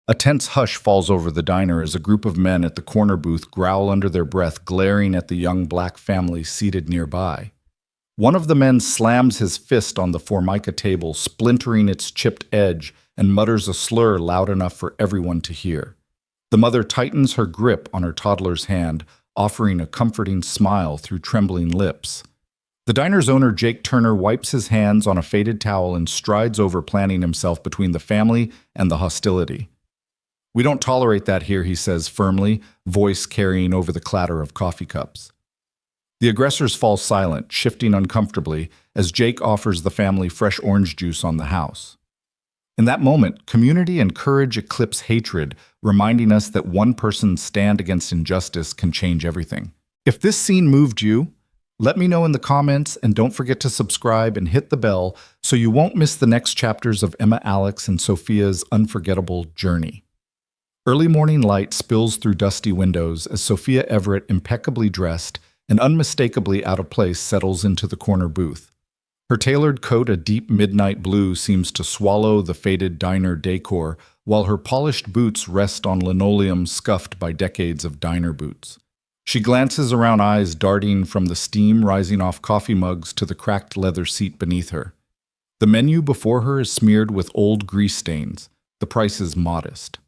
A tense hush falls over the diner as a group of men at the corner booth growl under their breath, glaring at the young black family seated nearby. One of the men slams his fist on the formica table, splintering its chipped edge, and mutters a slur loud enough for everyone to hear. The mother tightens her grip on her toddler's hand, offering a comforting smile through trembling lips. The diner's owner, Jake Turner, wipes his hands on a faded towel and strides over, planting himself between the family and the hostility. "We don't tolerate that here," he says firmly, voice carrying over the clatter of coffee cups. The aggressors fall silent, shifting uncomfortably, as Jake offers the family fresh orange juice on the house. In that moment, community and courage eclipse hatred, reminding us that one person's stand against injustice can change everything. If this scene moved you, let me know in the comments, and don't forget to subscribe and hit the bell so you won't miss the next chapters of Emma, Alex, and Sophia's unforgettable journey. Early morning light spills through dusty windows as Sophia Everett, impeccably dressed and unmistakably out of place, settles into the corner booth. Her tailored coat, a deep midnight blue, seems to swallow the faded diner decor, while her polished boots rest on linoleum scuffed by decades of diner boots. She glances around, eyes darting from the steam rising off coffee mugs to the cracked leather seat beneath her. The menu before her is smeared with old grease stains. The price is modest.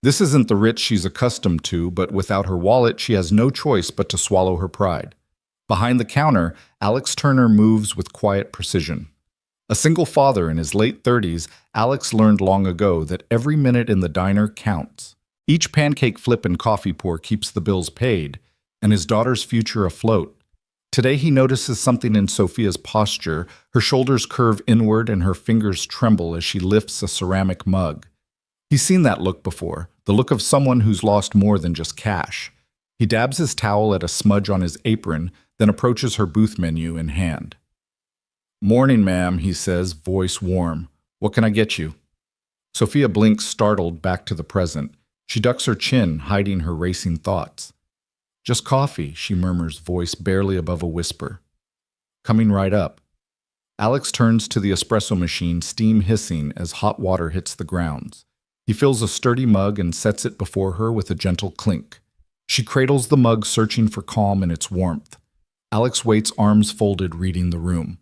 This isn't the Ritz she's accustomed to, but without her wallet, she has no choice but to swallow her pride. Behind the counter, Alex Turner moves with quiet precision. A single father in his late 30s, Alex learned long ago that every minute in the diner counts. Each pancake flip and coffee pour keeps the bills paid, and his daughter's future afloat. Today he notices something in Sophia's posture. Her shoulders curve inward and her fingers tremble as she lifts a ceramic mug. He's seen that look before, the look of someone who's lost more than just cash. He dabs his towel at a smudge on his apron, then approaches her booth menu in hand. "Morning, ma'am," he says, voice warm. "What can I get you?" Sophia blinks, startled, back to the present. She ducks her chin, hiding her racing thoughts. "Just coffee," she murmurs, voice barely above a whisper. "Coming right up." Alex turns to the espresso machine, steam hissing as hot water hits the grounds. He fills a sturdy mug and sets it before her with a gentle clink. She cradles the mug, searching for calm in its warmth. Alex waits, arms folded, reading the room.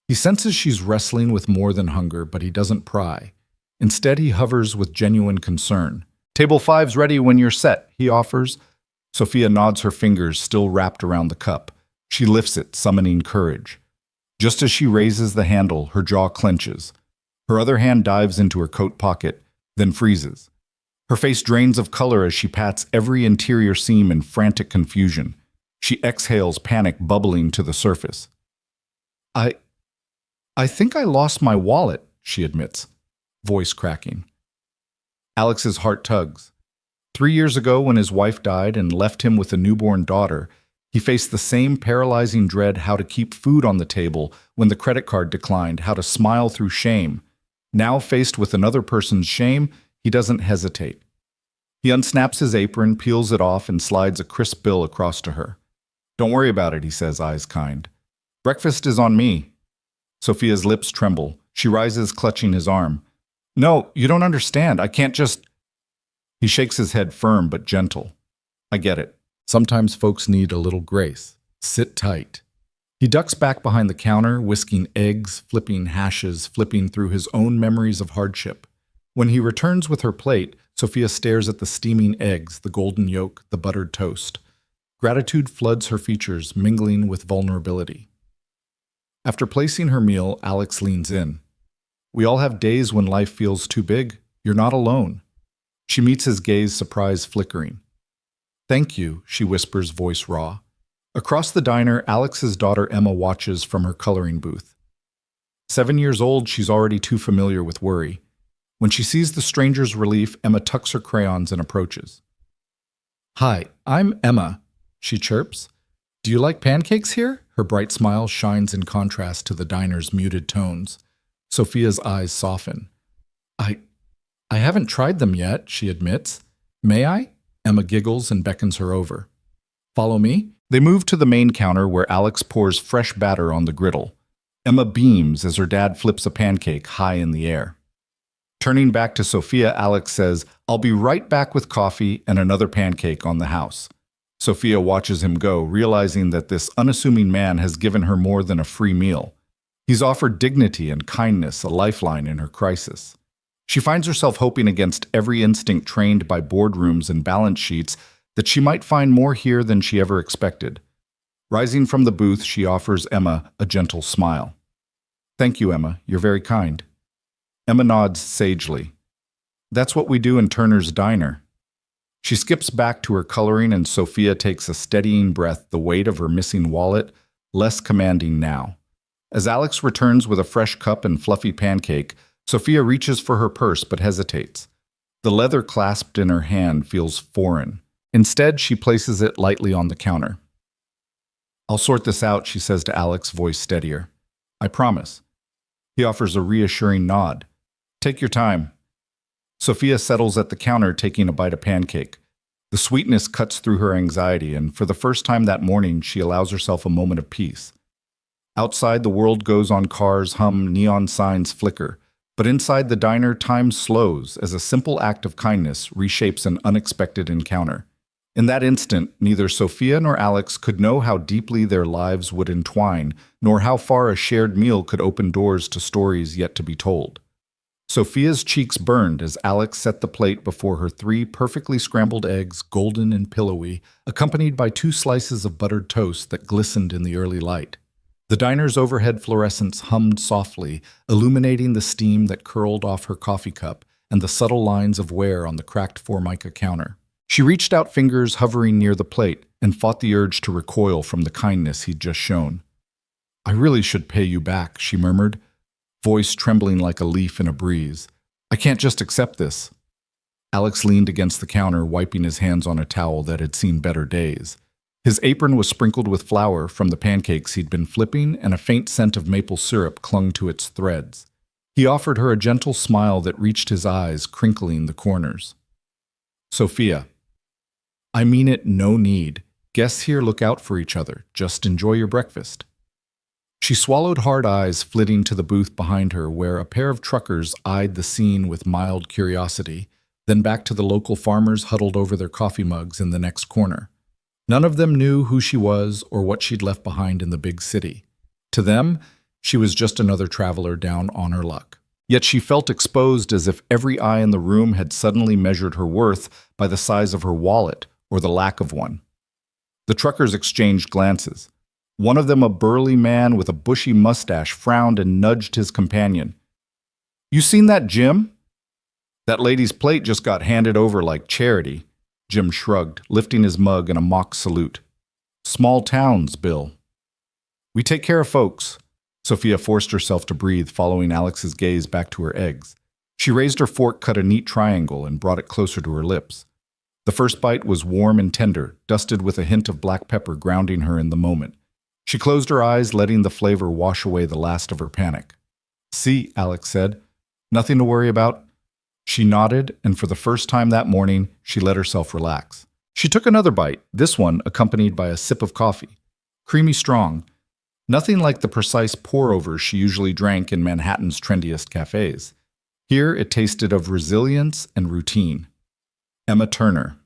He senses she's wrestling with more than hunger, but he doesn't pry. Instead, he hovers with genuine concern. "Table 5's ready when you're set," he offers. Sophia nods, her fingers still wrapped around the cup. She lifts it, summoning courage. Just as she raises the handle, her jaw clenches. Her other hand dives into her coat pocket, then freezes. Her face drains of color as she pats every interior seam in frantic confusion. She exhales, panic bubbling to the surface. I think I lost my wallet," she admits, voice cracking. Alex's heart tugs. 3 years ago, when his wife died and left him with a newborn daughter, he faced the same paralyzing dread: how to keep food on the table when the credit card declined, how to smile through shame. Now, faced with another person's shame, he doesn't hesitate. He unsnaps his apron, peels it off, and slides a crisp bill across to her. "Don't worry about it," he says, eyes kind. "Breakfast is on me." Sophia's lips tremble. She rises, clutching his arm. "No, you don't understand. I can't just—" He shakes his head, firm but gentle. "I get it. Sometimes folks need a little grace. Sit tight." He ducks back behind the counter, whisking eggs, flipping hashes, flipping through his own memories of hardship. When he returns with her plate, Sophia stares at the steaming eggs, the golden yolk, the buttered toast. Gratitude floods her features, mingling with vulnerability. After placing her meal, Alex leans in. "We all have days when life feels too big. You're not alone." She meets his gaze, surprise flickering. "Thank you," she whispers, voice raw. Across the diner, Alex's daughter Emma watches from her coloring booth. 7 years old, she's already too familiar with worry. When she sees the stranger's relief, Emma tucks her crayons and approaches. "Hi, I'm Emma," she chirps. "Do you like pancakes here?" Her bright smile shines in contrast to the diner's muted tones. Sophia's eyes soften. I haven't tried them yet," she admits. "May I?" Emma giggles and beckons her over. "Follow me." They move to the main counter where Alex pours fresh batter on the griddle. Emma beams as her dad flips a pancake high in the air. Turning back to Sophia, Alex says, "I'll be right back with coffee and another pancake on the house." Sophia watches him go, realizing that this unassuming man has given her more than a free meal. He's offered dignity and kindness, a lifeline in her crisis. She finds herself hoping against every instinct trained by boardrooms and balance sheets that she might find more here than she ever expected. Rising from the booth, she offers Emma a gentle smile. "Thank you, Emma. You're very kind." Emma nods sagely. "That's what we do in Turner's Diner." She skips back to her coloring, and Sophia takes a steadying breath, the weight of her missing wallet less commanding now. As Alex returns with a fresh cup and fluffy pancake, Sophia reaches for her purse but hesitates. The leather clasped in her hand feels foreign. Instead, she places it lightly on the counter. "I'll sort this out," she says to Alex, voice steadier. "I promise." He offers a reassuring nod. "Take your time." Sophia settles at the counter, taking a bite of pancake. The sweetness cuts through her anxiety, and for the first time that morning, she allows herself a moment of peace. Outside, the world goes on, cars hum, neon signs flicker. But inside the diner, time slows as a simple act of kindness reshapes an unexpected encounter. In that instant, neither Sophia nor Alex could know how deeply their lives would entwine, nor how far a shared meal could open doors to stories yet to be told. Sophia's cheeks burned as Alex set the plate before her 3 perfectly scrambled eggs, golden and pillowy, accompanied by 2 slices of buttered toast that glistened in the early light. The diner's overhead fluorescence hummed softly, illuminating the steam that curled off her coffee cup and the subtle lines of wear on the cracked formica counter. She reached out, fingers hovering near the plate, and fought the urge to recoil from the kindness he'd just shown. "I really should pay you back," she murmured, voice trembling like a leaf in a breeze. "I can't just accept this." Alex leaned against the counter, wiping his hands on a towel that had seen better days. His apron was sprinkled with flour from the pancakes he'd been flipping, and a faint scent of maple syrup clung to its threads. He offered her a gentle smile that reached his eyes, crinkling the corners. "Sophia, I mean it, no need. Guests here look out for each other. Just enjoy your breakfast." She swallowed, hard eyes flitting to the booth behind her, where a pair of truckers eyed the scene with mild curiosity, then back to the local farmers huddled over their coffee mugs in the next corner. None of them knew who she was or what she'd left behind in the big city. To them, she was just another traveler down on her luck. Yet she felt exposed, as if every eye in the room had suddenly measured her worth by the size of her wallet or the lack of one. The truckers exchanged glances. One of them, a burly man with a bushy mustache, frowned and nudged his companion. "You seen that, Jim?" "That lady's plate just got handed over like charity." Jim shrugged, lifting his mug in a mock salute. "Small towns, Bill." "We take care of folks." Sophia forced herself to breathe, following Alex's gaze back to her eggs. She raised her fork, cut a neat triangle, and brought it closer to her lips. The first bite was warm and tender, dusted with a hint of black pepper, grounding her in the moment. She closed her eyes, letting the flavor wash away the last of her panic. "See," Alex said. "Nothing to worry about." She nodded, and for the first time that morning, she let herself relax. She took another bite, this one accompanied by a sip of coffee. Creamy strong. Nothing like the precise pour-overs she usually drank in Manhattan's trendiest cafes. Here it tasted of resilience and routine. Emma Turner.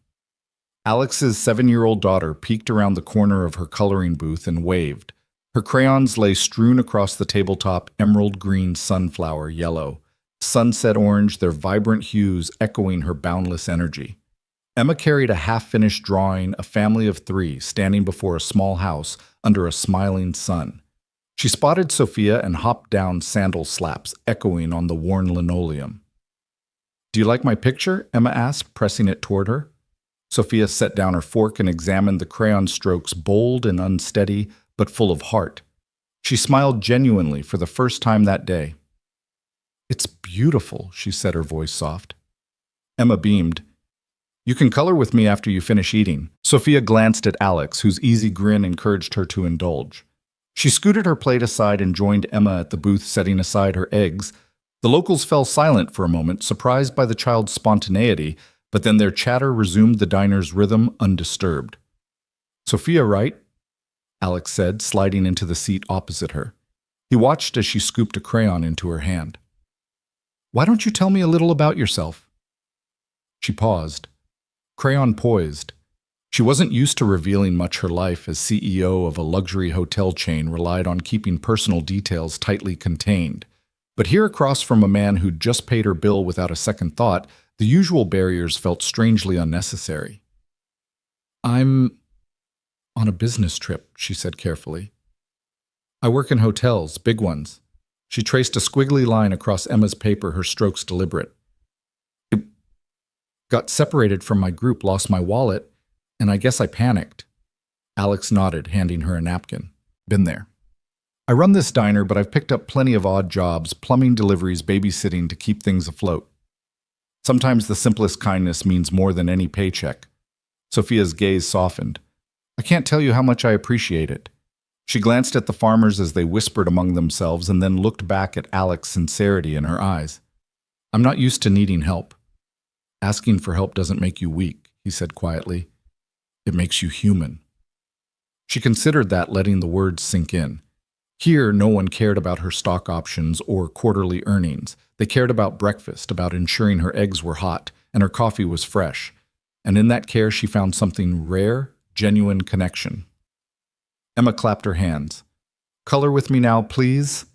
Alex's 7-year-old daughter peeked around the corner of her coloring booth and waved. Her crayons lay strewn across the tabletop, emerald green, sunflower yellow, sunset orange, their vibrant hues echoing her boundless energy. Emma carried a half-finished drawing, a family of 3 standing before a small house under a smiling sun. She spotted Sophia and hopped down, sandal slaps echoing on the worn linoleum. "Do you like my picture?" Emma asked, pressing it toward her. Sophia set down her fork and examined the crayon strokes, bold and unsteady, but full of heart. She smiled genuinely for the first time that day. "It's beautiful," she said, her voice soft. Emma beamed. "You can color with me after you finish eating." Sophia glanced at Alex, whose easy grin encouraged her to indulge. She scooted her plate aside and joined Emma at the booth, setting aside her eggs. The locals fell silent for a moment, surprised by the child's spontaneity, but then their chatter resumed the diner's rhythm undisturbed. "Sophia, right?" Alex said, sliding into the seat opposite her. He watched as she scooped a crayon into her hand. Why don't you tell me a little about yourself? She paused, crayon poised. She wasn't used to revealing much. Her life as CEO of a luxury hotel chain relied on keeping personal details tightly contained. But here across from a man who'd just paid her bill without a second thought, the usual barriers felt strangely unnecessary. I'm on a business trip, she said carefully. I work in hotels, big ones. She traced a squiggly line across Emma's paper, her strokes deliberate. I got separated from my group, lost my wallet, and I guess I panicked. Alex nodded, handing her a napkin. Been there. I run this diner, but I've picked up plenty of odd jobs, plumbing deliveries, babysitting to keep things afloat. Sometimes the simplest kindness means more than any paycheck. Sophia's gaze softened. I can't tell you how much I appreciate it. She glanced at the farmers as they whispered among themselves and then looked back at Alex's sincerity in her eyes. I'm not used to needing help. Asking for help doesn't make you weak, he said quietly. It makes you human. She considered that, letting the words sink in. Here, no one cared about her stock options or quarterly earnings. They cared about breakfast, about ensuring her eggs were hot and her coffee was fresh. And in that care, she found something rare, genuine connection. Emma clapped her hands. Color with me now, please.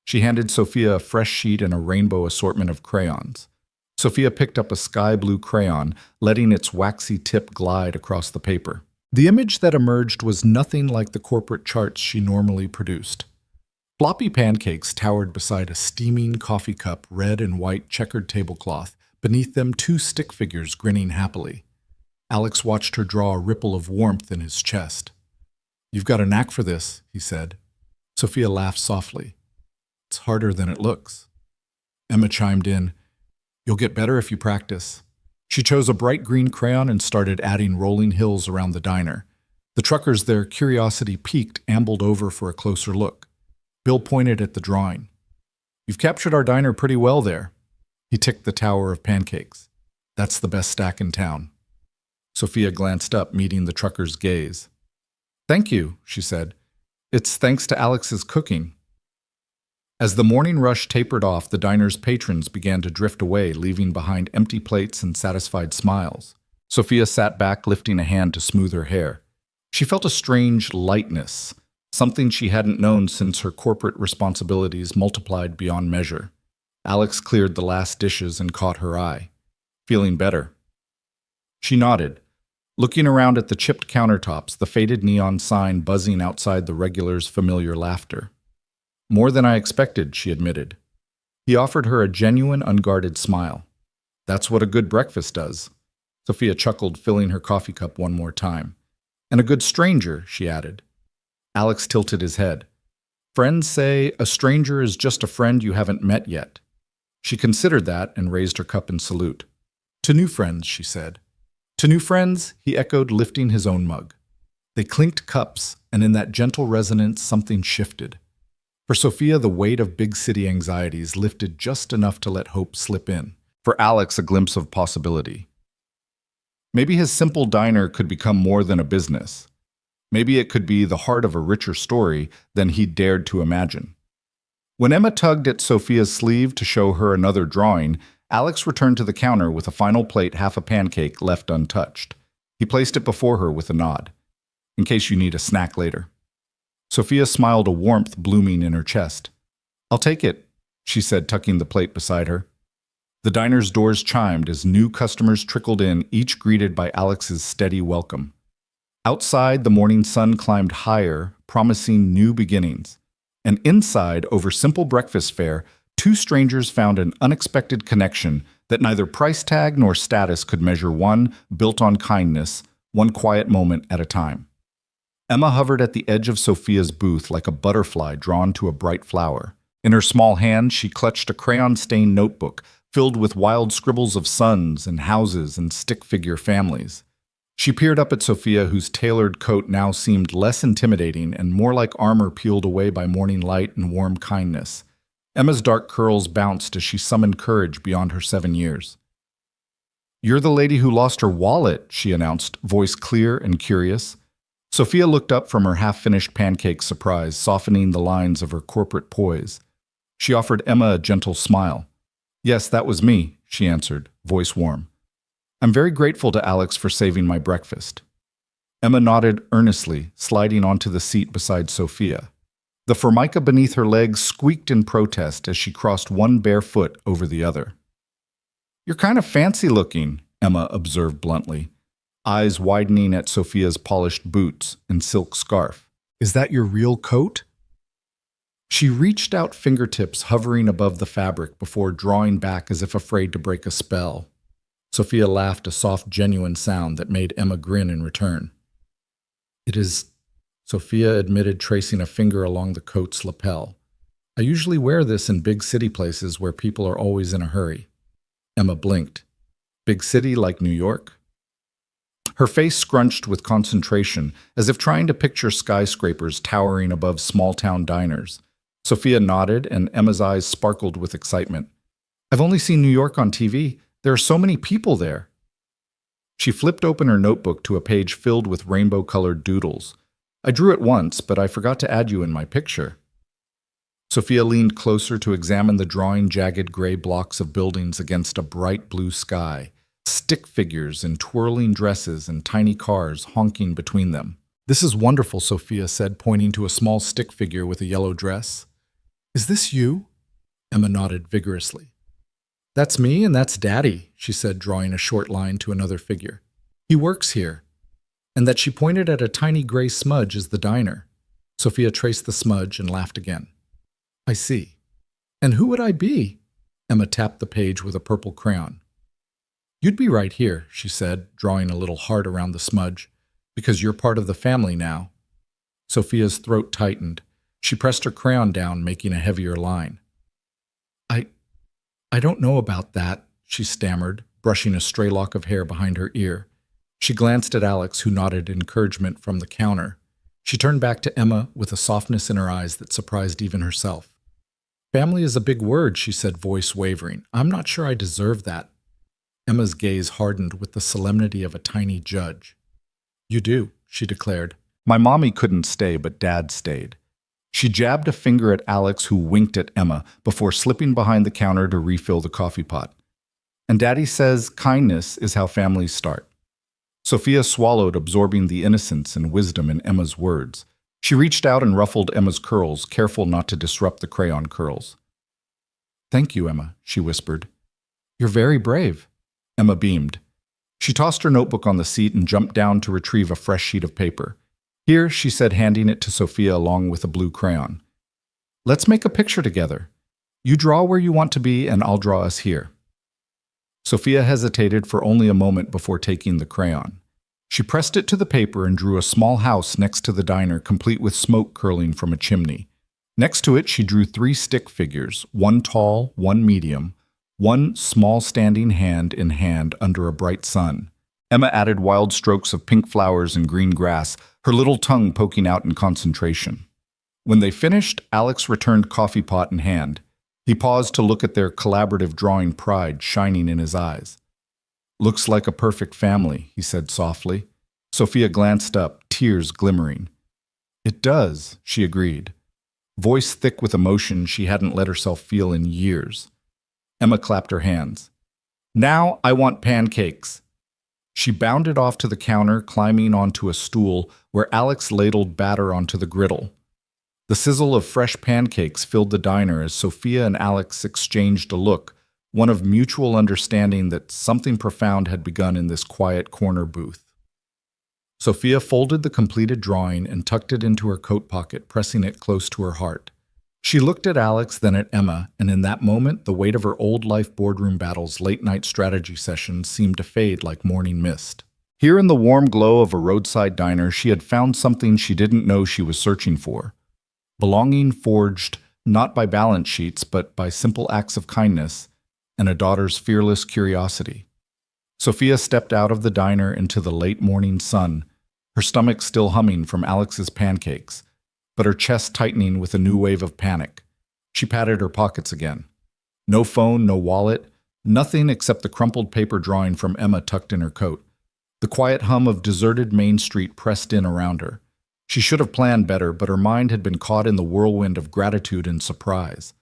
She handed Sophia a fresh sheet and a rainbow assortment of crayons. Sophia picked up a sky blue crayon, letting its waxy tip glide across the paper. The image that emerged was nothing like the corporate charts she normally produced. Floppy pancakes towered beside a steaming coffee cup, red and white checkered tablecloth. Beneath them, two stick figures grinning happily. Alex watched her draw a ripple of warmth in his chest. You've got a knack for this, he said. Sophia laughed softly. It's harder than it looks. Emma chimed in. You'll get better if you practice. She chose a bright green crayon and started adding rolling hills around the diner. The truckers, their curiosity piqued, ambled over for a closer look. Bill pointed at the drawing. You've captured our diner pretty well there. He ticked the tower of pancakes. That's the best stack in town. Sophia glanced up, meeting the trucker's gaze. Thank you, she said. It's thanks to Alex's cooking. As the morning rush tapered off, the diner's patrons began to drift away, leaving behind empty plates and satisfied smiles. Sophia sat back, lifting a hand to smooth her hair. She felt a strange lightness, something she hadn't known since her corporate responsibilities multiplied beyond measure. Alex cleared the last dishes and caught her eye. Feeling better. She nodded, looking around at the chipped countertops, the faded neon sign buzzing outside the regulars' familiar laughter. More than I expected, she admitted. He offered her a genuine, unguarded smile. That's what a good breakfast does. Sophia chuckled, filling her coffee cup one more time. And a good stranger, she added. Alex tilted his head. Friends say a stranger is just a friend you haven't met yet. She considered that and raised her cup in salute. To new friends, she said. To new friends, he echoed, lifting his own mug. They clinked cups, and in that gentle resonance, something shifted. For Sophia, the weight of big city anxieties lifted just enough to let hope slip in. For Alex, a glimpse of possibility. Maybe his simple diner could become more than a business. Maybe it could be the heart of a richer story than he'd dared to imagine. When Emma tugged at Sophia's sleeve to show her another drawing, Alex returned to the counter with a final plate, half a pancake left untouched. He placed it before her with a nod. In case you need a snack later. Sophia smiled, a warmth blooming in her chest. I'll take it, she said, tucking the plate beside her. The diner's doors chimed as new customers trickled in, each greeted by Alex's steady welcome. Outside, the morning sun climbed higher, promising new beginnings. And inside, over simple breakfast fare, two strangers found an unexpected connection that neither price tag nor status could measure, one built on kindness, one quiet moment at a time. Emma hovered at the edge of Sophia's booth like a butterfly drawn to a bright flower. In her small hand, she clutched a crayon-stained notebook filled with wild scribbles of suns and houses and stick-figure families. She peered up at Sophia, whose tailored coat now seemed less intimidating and more like armor peeled away by morning light and warm kindness. Emma's dark curls bounced as she summoned courage beyond her 7 years. You're the lady who lost her wallet, she announced, voice clear and curious. Sophia looked up from her half-finished pancake, surprise, softening the lines of her corporate poise. She offered Emma a gentle smile. Yes, that was me, she answered, voice warm. I'm very grateful to Alex for saving my breakfast. Emma nodded earnestly, sliding onto the seat beside Sophia. The formica beneath her legs squeaked in protest as she crossed one bare foot over the other. You're kind of fancy looking, Emma observed bluntly, eyes widening at Sophia's polished boots and silk scarf. Is that your real coat? She reached out, fingertips hovering above the fabric before drawing back as if afraid to break a spell. Sophia laughed, a soft, genuine sound that made Emma grin in return. It is, Sophia admitted, tracing a finger along the coat's lapel. I usually wear this in big city places where people are always in a hurry. Emma blinked. Big city like New York? Her face scrunched with concentration, as if trying to picture skyscrapers towering above small-town diners. Sophia nodded, and Emma's eyes sparkled with excitement. I've only seen New York on TV. There are so many people there. She flipped open her notebook to a page filled with rainbow-colored doodles. I drew it once, but I forgot to add you in my picture. Sophia leaned closer to examine the drawing jagged gray blocks of buildings against a bright blue sky, stick figures in twirling dresses and tiny cars honking between them. This is wonderful, Sophia said, pointing to a small stick figure with a yellow dress. Is this you? Emma nodded vigorously. That's me and that's Daddy, she said, drawing a short line to another figure. He works here. And that she pointed at a tiny gray smudge is the diner. Sophia traced the smudge and laughed again. I see. And who would I be? Emma tapped the page with a purple crayon. You'd be right here, she said, drawing a little heart around the smudge, because you're part of the family now. Sophia's throat tightened. She pressed her crayon down, making a heavier line. I don't know about that, she stammered, brushing a stray lock of hair behind her ear. She glanced at Alex, who nodded encouragement from the counter. She turned back to Emma with a softness in her eyes that surprised even herself. Family is a big word, she said, voice wavering. I'm not sure I deserve that. Emma's gaze hardened with the solemnity of a tiny judge. You do, she declared. My mommy couldn't stay, but Dad stayed. She jabbed a finger at Alex, who winked at Emma before slipping behind the counter to refill the coffee pot. And Daddy says kindness is how families start. Sophia swallowed, absorbing the innocence and wisdom in Emma's words. She reached out and ruffled Emma's curls, careful not to disrupt the crayon curls. Thank you, Emma, she whispered. You're very brave. Emma beamed. She tossed her notebook on the seat and jumped down to retrieve a fresh sheet of paper. Here, she said, handing it to Sophia along with a blue crayon. Let's make a picture together. You draw where you want to be, and I'll draw us here. Sophia hesitated for only a moment before taking the crayon. She pressed it to the paper and drew a small house next to the diner, complete with smoke curling from a chimney. Next to it, she drew 3 stick figures, one tall, one medium, one small standing hand in hand under a bright sun. Emma added wild strokes of pink flowers and green grass, her little tongue poking out in concentration. When they finished, Alex returned coffee pot in hand. He paused to look at their collaborative drawing, pride shining in his eyes. Looks like a perfect family, he said softly. Sophia glanced up, tears glimmering. It does, she agreed, voice thick with emotion she hadn't let herself feel in years. Emma clapped her hands. Now I want pancakes. She bounded off to the counter, climbing onto a stool where Alex ladled batter onto the griddle. The sizzle of fresh pancakes filled the diner as Sophia and Alex exchanged a look, one of mutual understanding that something profound had begun in this quiet corner booth. Sophia folded the completed drawing and tucked it into her coat pocket, pressing it close to her heart. She looked at Alex, then at Emma, and in that moment, the weight of her old-life boardroom battles, late-night strategy sessions seemed to fade like morning mist. Here in the warm glow of a roadside diner, she had found something she didn't know she was searching for. Belonging forged not by balance sheets, but by simple acts of kindness and a daughter's fearless curiosity. Sophia stepped out of the diner into the late morning sun, her stomach still humming from Alex's pancakes, but her chest tightening with a new wave of panic. She patted her pockets again. No phone, no wallet, nothing except the crumpled paper drawing from Emma tucked in her coat. The quiet hum of deserted Main Street pressed in around her. She should have planned better, but her mind had been caught in the whirlwind of gratitude and surprise.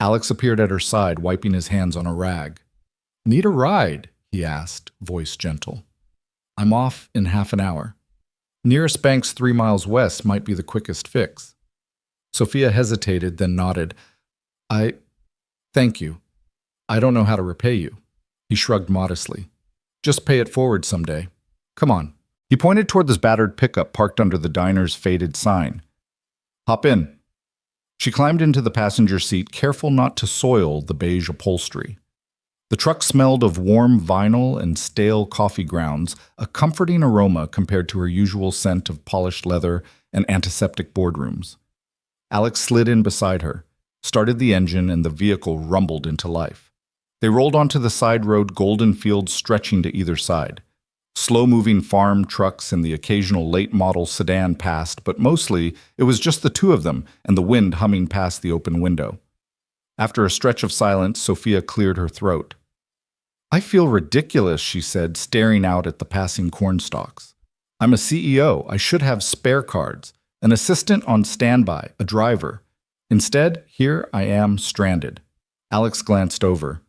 Alex appeared at her side, wiping his hands on a rag. "Need a ride?" he asked, voice gentle. "I'm off in half an hour. Nearest bank's 3 miles west might be the quickest fix." Sophia hesitated, then nodded. Thank you. I don't know how to repay you." He shrugged modestly. "Just pay it forward someday. Come on." He pointed toward this battered pickup parked under the diner's faded sign. "Hop in." She climbed into the passenger seat, careful not to soil the beige upholstery. The truck smelled of warm vinyl and stale coffee grounds, a comforting aroma compared to her usual scent of polished leather and antiseptic boardrooms. Alex slid in beside her, started the engine, and the vehicle rumbled into life. They rolled onto the side road, golden fields stretching to either side. Slow-moving farm trucks and the occasional late-model sedan passed, but mostly it was just the two of them and the wind humming past the open window. After a stretch of silence, Sophia cleared her throat. "I feel ridiculous," she said, staring out at the passing cornstalks. "I'm a CEO. I should have spare cards, an assistant on standby, a driver. Instead, here I am stranded." Alex glanced over.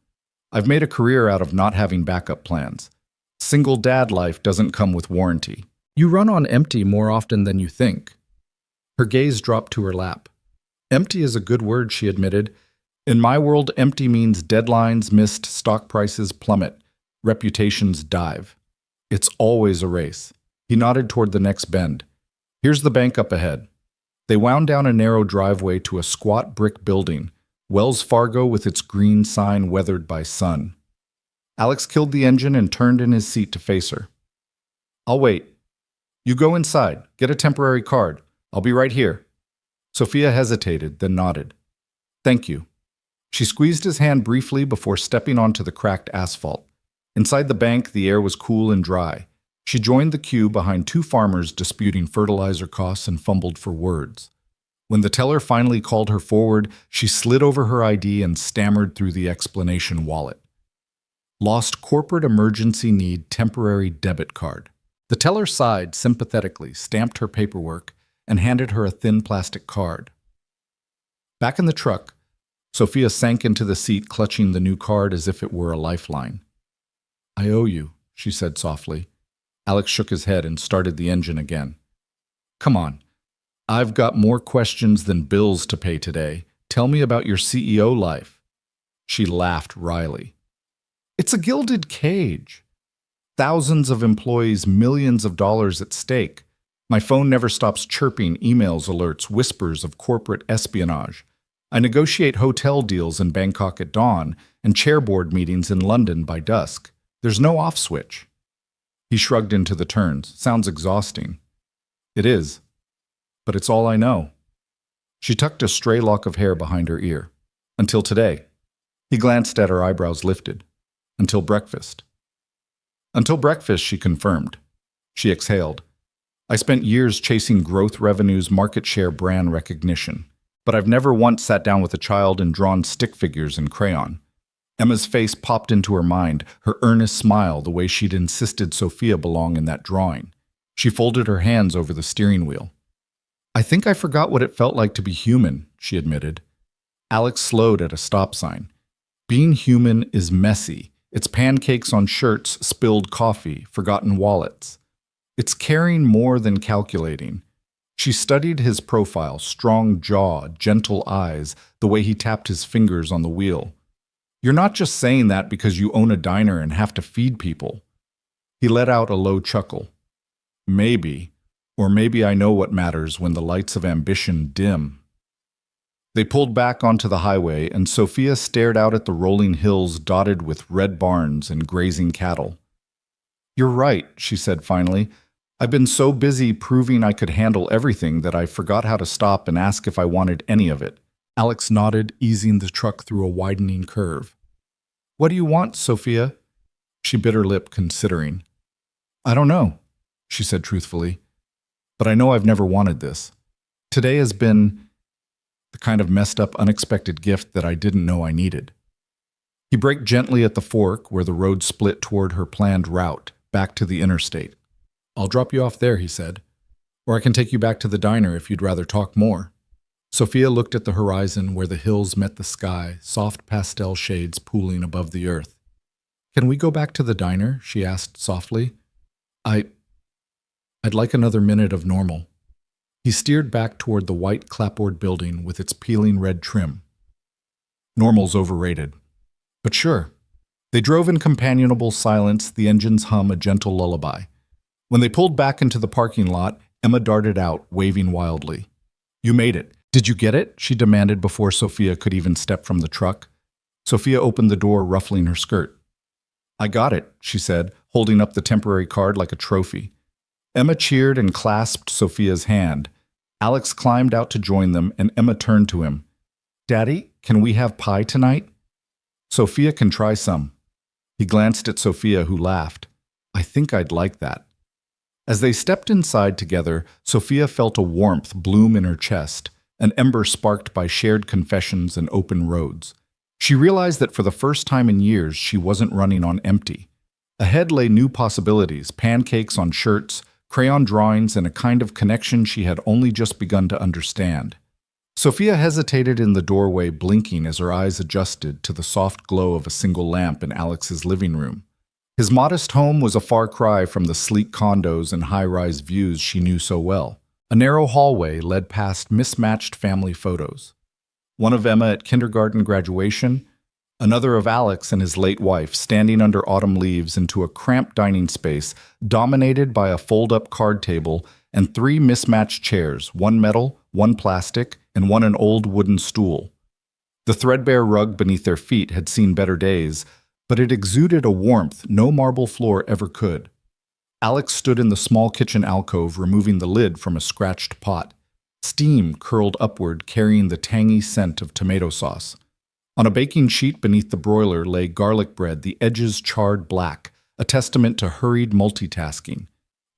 "I've made a career out of not having backup plans. Single dad life doesn't come with warranty. You run on empty more often than you think." Her gaze dropped to her lap. "Empty is a good word," she admitted. "In my world, empty means deadlines missed, stock prices plummet, reputations dive. It's always a race." He nodded toward the next bend. "Here's the bank up ahead." They wound down a narrow driveway to a squat brick building, Wells Fargo with its green sign weathered by sun. Alex killed the engine and turned in his seat to face her. "I'll wait. You go inside, get a temporary card. I'll be right here." Sophia hesitated, then nodded. "Thank you." She squeezed his hand briefly before stepping onto the cracked asphalt. Inside the bank, the air was cool and dry. She joined the queue behind two farmers disputing fertilizer costs and fumbled for words. When the teller finally called her forward, she slid over her ID and stammered through the explanation wallet. "Lost corporate emergency need temporary debit card." The teller sighed sympathetically, stamped her paperwork, and handed her a thin plastic card. Back in the truck, Sophia sank into the seat, clutching the new card as if it were a lifeline. "I owe you," she said softly. Alex shook his head and started the engine again. "Come on. I've got more questions than bills to pay today. Tell me about your CEO life." She laughed wryly. "It's a gilded cage. Thousands of employees, millions of dollars at stake. My phone never stops chirping, emails, alerts, whispers of corporate espionage. I negotiate hotel deals in Bangkok at dawn and chair board meetings in London by dusk. There's no off switch." He shrugged into the turns. "Sounds exhausting." "It is. But it's all I know." She tucked a stray lock of hair behind her ear. "Until today." He glanced at her, eyebrows lifted. "Until breakfast." "Until breakfast," she confirmed. She exhaled. "I spent years chasing growth revenues, market share, brand recognition. But I've never once sat down with a child and drawn stick figures in crayon." Emma's face popped into her mind, her earnest smile, the way she'd insisted Sophia belong in that drawing. She folded her hands over the steering wheel. "I think I forgot what it felt like to be human," she admitted. Alex slowed at a stop sign. "Being human is messy. It's pancakes on shirts, spilled coffee, forgotten wallets. It's caring more than calculating." She studied his profile, strong jaw, gentle eyes, the way he tapped his fingers on the wheel. "You're not just saying that because you own a diner and have to feed people." He let out a low chuckle. "Maybe. Or maybe I know what matters when the lights of ambition dim." They pulled back onto the highway, and Sophia stared out at the rolling hills dotted with red barns and grazing cattle. "You're right," she said finally. "I've been so busy proving I could handle everything that I forgot how to stop and ask if I wanted any of it." Alex nodded, easing the truck through a widening curve. "What do you want, Sophia?" She bit her lip, considering. "I don't know," she said truthfully. "But I know I've never wanted this. Today has been the kind of messed up, unexpected gift that I didn't know I needed." He braked gently at the fork where the road split toward her planned route, back to the interstate. "I'll drop you off there," he said. "Or I can take you back to the diner if you'd rather talk more." Sophia looked at the horizon where the hills met the sky, soft pastel shades pooling above the earth. "Can we go back to the diner?" she asked softly. I... I'd like another minute of normal." He steered back toward the white clapboard building with its peeling red trim. "Normal's overrated." "But sure." They drove in companionable silence, the engines hum a gentle lullaby. When they pulled back into the parking lot, Emma darted out, waving wildly. "You made it. Did you get it?" she demanded before Sophia could even step from the truck. Sophia opened the door, ruffling her skirt. "I got it," she said, holding up the temporary card like a trophy. Emma cheered and clasped Sophia's hand. Alex climbed out to join them, and Emma turned to him. "Daddy, can we have pie tonight?" "Sophia can try some." He glanced at Sophia, who laughed. "I think I'd like that." As they stepped inside together, Sophia felt a warmth bloom in her chest, an ember sparked by shared confessions and open roads. She realized that for the first time in years, she wasn't running on empty. Ahead lay new possibilities, pancakes on shirts, crayon drawings, and a kind of connection she had only just begun to understand. Sophia hesitated in the doorway, blinking as her eyes adjusted to the soft glow of a single lamp in Alex's living room. His modest home was a far cry from the sleek condos and high-rise views she knew so well. A narrow hallway led past mismatched family photos. One of Emma at kindergarten graduation, another of Alex and his late wife standing under autumn leaves into a cramped dining space dominated by a fold-up card table and 3 mismatched chairs, one metal, one plastic, and one an old wooden stool. The threadbare rug beneath their feet had seen better days, but it exuded a warmth no marble floor ever could. Alex stood in the small kitchen alcove, removing the lid from a scratched pot. Steam curled upward, carrying the tangy scent of tomato sauce. On a baking sheet beneath the broiler lay garlic bread, the edges charred black, a testament to hurried multitasking.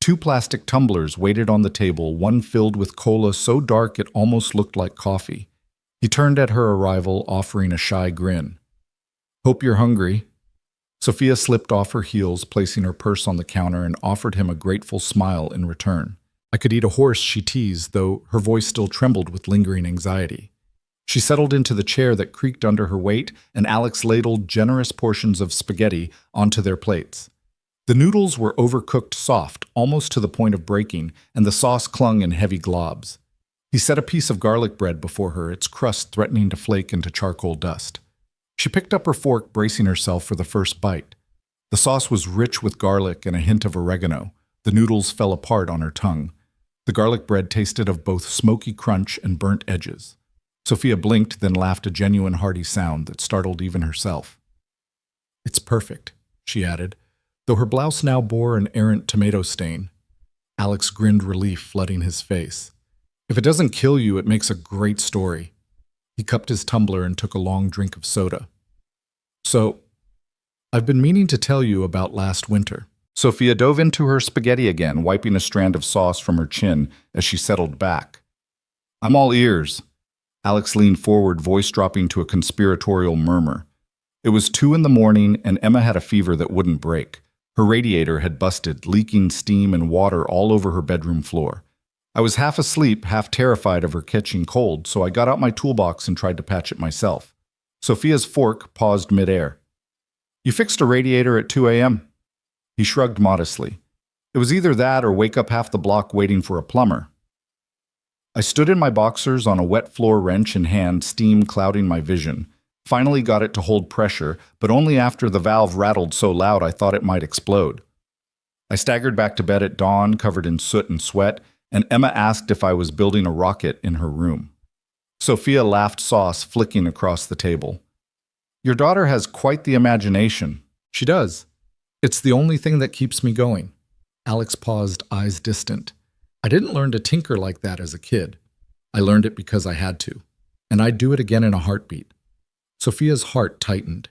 2 plastic tumblers waited on the table, one filled with cola so dark it almost looked like coffee. He turned at her arrival, offering a shy grin. "Hope you're hungry." Sophia slipped off her heels, placing her purse on the counter, and offered him a grateful smile in return. "I could eat a horse," she teased, though her voice still trembled with lingering anxiety. She settled into the chair that creaked under her weight, and Alex ladled generous portions of spaghetti onto their plates. The noodles were overcooked soft, almost to the point of breaking, and the sauce clung in heavy globs. He set a piece of garlic bread before her, its crust threatening to flake into charcoal dust. She picked up her fork, bracing herself for the first bite. The sauce was rich with garlic and a hint of oregano. The noodles fell apart on her tongue. The garlic bread tasted of both smoky crunch and burnt edges. Sophia blinked, then laughed a genuine hearty sound that startled even herself. "It's perfect," she added, though her blouse now bore an errant tomato stain. Alex grinned relief, flooding his face. "If it doesn't kill you, it makes a great story." He cupped his tumbler and took a long drink of soda. "So, I've been meaning to tell you about last winter." Sophia dove into her spaghetti again, wiping a strand of sauce from her chin as she settled back. "I'm all ears." Alex leaned forward, voice dropping to a conspiratorial murmur. It was 2 in the morning, and Emma had a fever that wouldn't break. Her radiator had busted, leaking steam and water all over her bedroom floor. I was half asleep, half terrified of her catching cold, so I got out my toolbox and tried to patch it myself. Sophia's fork paused midair. "You fixed a radiator at 2 a.m.? He shrugged modestly. "It was either that or wake up half the block waiting for a plumber." I stood in my boxers on a wet floor, wrench in hand, steam clouding my vision. Finally got it to hold pressure, but only after the valve rattled so loud I thought it might explode. I staggered back to bed at dawn, covered in soot and sweat, and Emma asked if I was building a rocket in her room. Sophia laughed, sauce flicking across the table. "Your daughter has quite the imagination." "She does. It's the only thing that keeps me going." Alex paused, eyes distant. "I didn't learn to tinker like that as a kid. I learned it because I had to. And I'd do it again in a heartbeat." Sophia's heart tightened.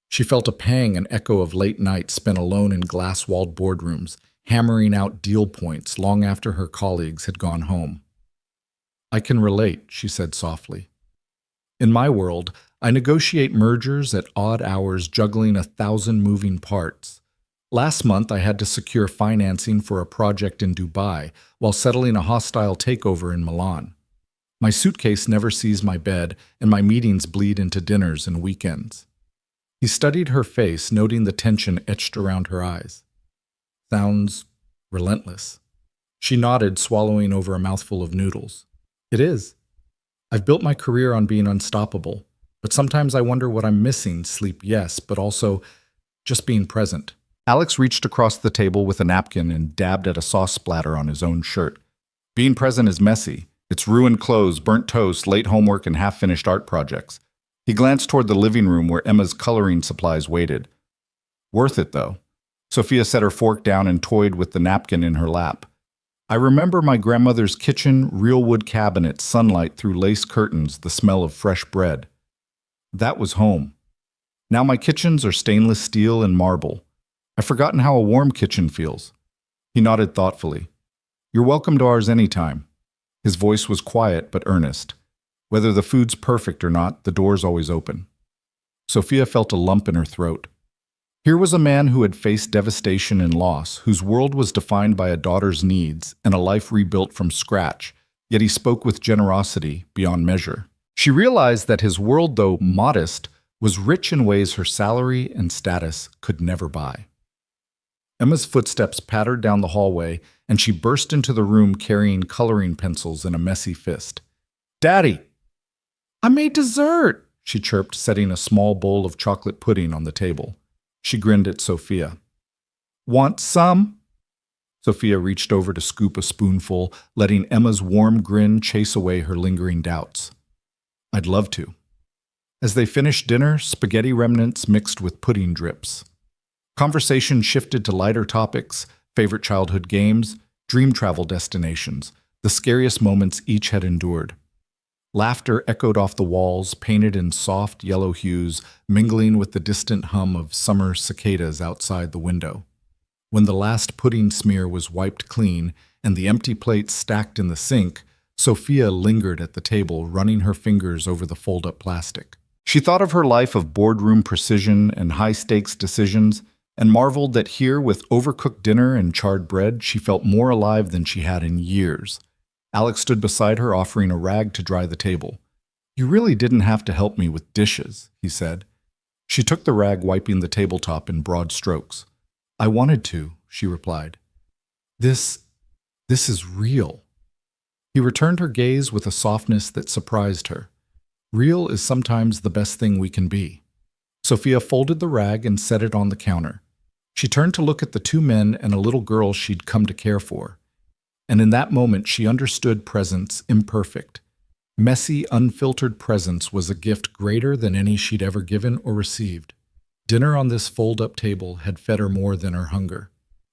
She felt a pang, an echo of late nights spent alone in glass-walled boardrooms, hammering out deal points long after her colleagues had gone home. "I can relate," she said softly. "In my world, I negotiate mergers at odd hours, juggling 1,000 moving parts. Last month, I had to secure financing for a project in Dubai while settling a hostile takeover in Milan. My suitcase never sees my bed, and my meetings bleed into dinners and weekends. He studied her face, noting the tension etched around her eyes. Sounds relentless. She nodded, swallowing over a mouthful of noodles. It is. I've built my career on being unstoppable, but sometimes I wonder what I'm missing. Sleep, yes, but also just being present. Alex reached across the table with a napkin and dabbed at a sauce splatter on his own shirt. Being present is messy. It's ruined clothes, burnt toast, late homework, and half-finished art projects. He glanced toward the living room where Emma's coloring supplies waited. Worth it, though. Sophia set her fork down and toyed with the napkin in her lap. I remember my grandmother's kitchen, real wood cabinet, sunlight through lace curtains, the smell of fresh bread. That was home. Now my kitchens are stainless steel and marble. I've forgotten how a warm kitchen feels. He nodded thoughtfully. You're welcome to ours anytime. His voice was quiet but earnest. Whether the food's perfect or not, the door's always open. Sophia felt a lump in her throat. Here was a man who had faced devastation and loss, whose world was defined by a daughter's needs and a life rebuilt from scratch, yet he spoke with generosity beyond measure. She realized that his world, though modest, was rich in ways her salary and status could never buy. Emma's footsteps pattered down the hallway, and she burst into the room carrying coloring pencils in a messy fist. "Daddy!" "I made dessert!" she chirped, setting a small bowl of chocolate pudding on the table. She grinned at Sophia. "Want some?" Sophia reached over to scoop a spoonful, letting Emma's warm grin chase away her lingering doubts. "I'd love to." As they finished dinner, spaghetti remnants mixed with pudding drips. Conversation shifted to lighter topics, favorite childhood games, dream travel destinations, the scariest moments each had endured. Laughter echoed off the walls, painted in soft yellow hues, mingling with the distant hum of summer cicadas outside the window. When the last pudding smear was wiped clean and the empty plates stacked in the sink, Sophia lingered at the table, running her fingers over the fold-up plastic. She thought of her life of boardroom precision and high-stakes decisions, and marveled that here, with overcooked dinner and charred bread, she felt more alive than she had in years. Alex stood beside her, offering a rag to dry the table. "You really didn't have to help me with dishes," he said. She took the rag, wiping the tabletop in broad strokes. "I wanted to," she replied. This is real." He returned her gaze with a softness that surprised her. Real is sometimes the best thing we can be. Sophia folded the rag and set it on the counter. She turned to look at the two men and a little girl she'd come to care for. And in that moment, she understood presence imperfect. Messy, unfiltered presence was a gift greater than any she'd ever given or received. Dinner on this fold-up table had fed her more than her hunger.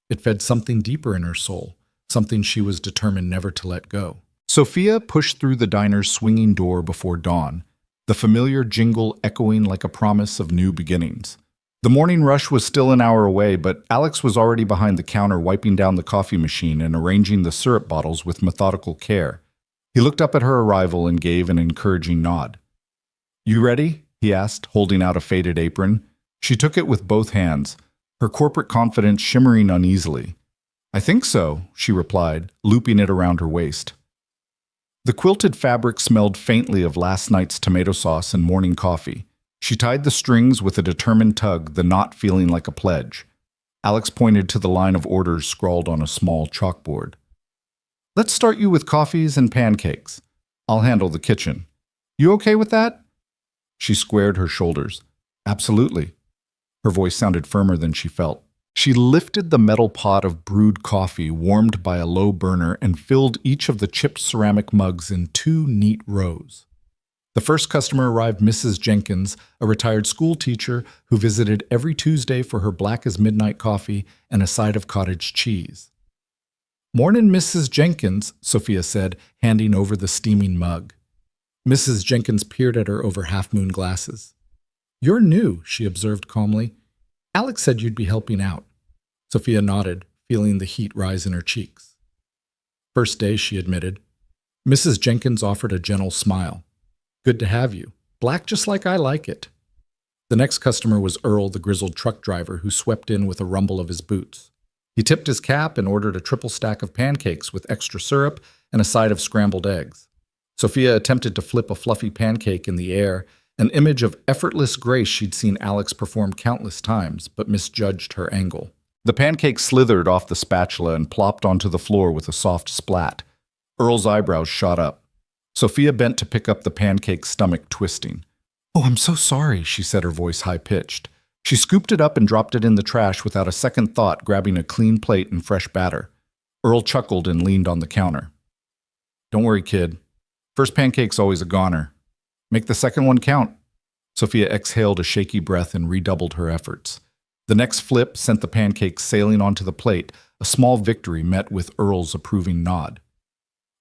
It fed something deeper in her soul, something she was determined never to let go. Sophia pushed through the diner's swinging door before dawn, the familiar jingle echoing like a promise of new beginnings. The morning rush was still an hour away, but Alex was already behind the counter wiping down the coffee machine and arranging the syrup bottles with methodical care. He looked up at her arrival and gave an encouraging nod. "You ready?" he asked, holding out a faded apron. She took it with both hands, her corporate confidence shimmering uneasily. "I think so," she replied, looping it around her waist. The quilted fabric smelled faintly of last night's tomato sauce and morning coffee. She tied the strings with a determined tug, the knot feeling like a pledge. Alex pointed to the line of orders scrawled on a small chalkboard. "Let's start you with coffees and pancakes. I'll handle the kitchen. You okay with that?" She squared her shoulders. "Absolutely." Her voice sounded firmer than she felt. She lifted the metal pot of brewed coffee warmed by a low burner and filled each of the chipped ceramic mugs in 2 neat rows. The first customer arrived Mrs. Jenkins, a retired school teacher who visited every Tuesday for her black-as-midnight coffee and a side of cottage cheese. "Mornin', Mrs. Jenkins," Sophia said, handing over the steaming mug. Mrs. Jenkins peered at her over half-moon glasses. "You're new," she observed calmly. "Alex said you'd be helping out." Sophia nodded, feeling the heat rise in her cheeks. "First day," she admitted. Mrs. Jenkins offered a gentle smile. "Good to have you. Black just like I like it." The next customer was Earl, the grizzled truck driver, who swept in with a rumble of his boots. He tipped his cap and ordered a triple stack of pancakes with extra syrup and a side of scrambled eggs. Sophia attempted to flip a fluffy pancake in the air, an image of effortless grace she'd seen Alex perform countless times, but misjudged her angle. The pancake slithered off the spatula and plopped onto the floor with a soft splat. Earl's eyebrows shot up. Sophia bent to pick up the pancake's stomach, twisting. "Oh, I'm so sorry," she said, her voice high-pitched. She scooped it up and dropped it in the trash without a second thought, grabbing a clean plate and fresh batter. Earl chuckled and leaned on the counter. "Don't worry, kid. First pancake's always a goner. Make the second one count." Sophia exhaled a shaky breath and redoubled her efforts. The next flip sent the pancake sailing onto the plate, a small victory met with Earl's approving nod.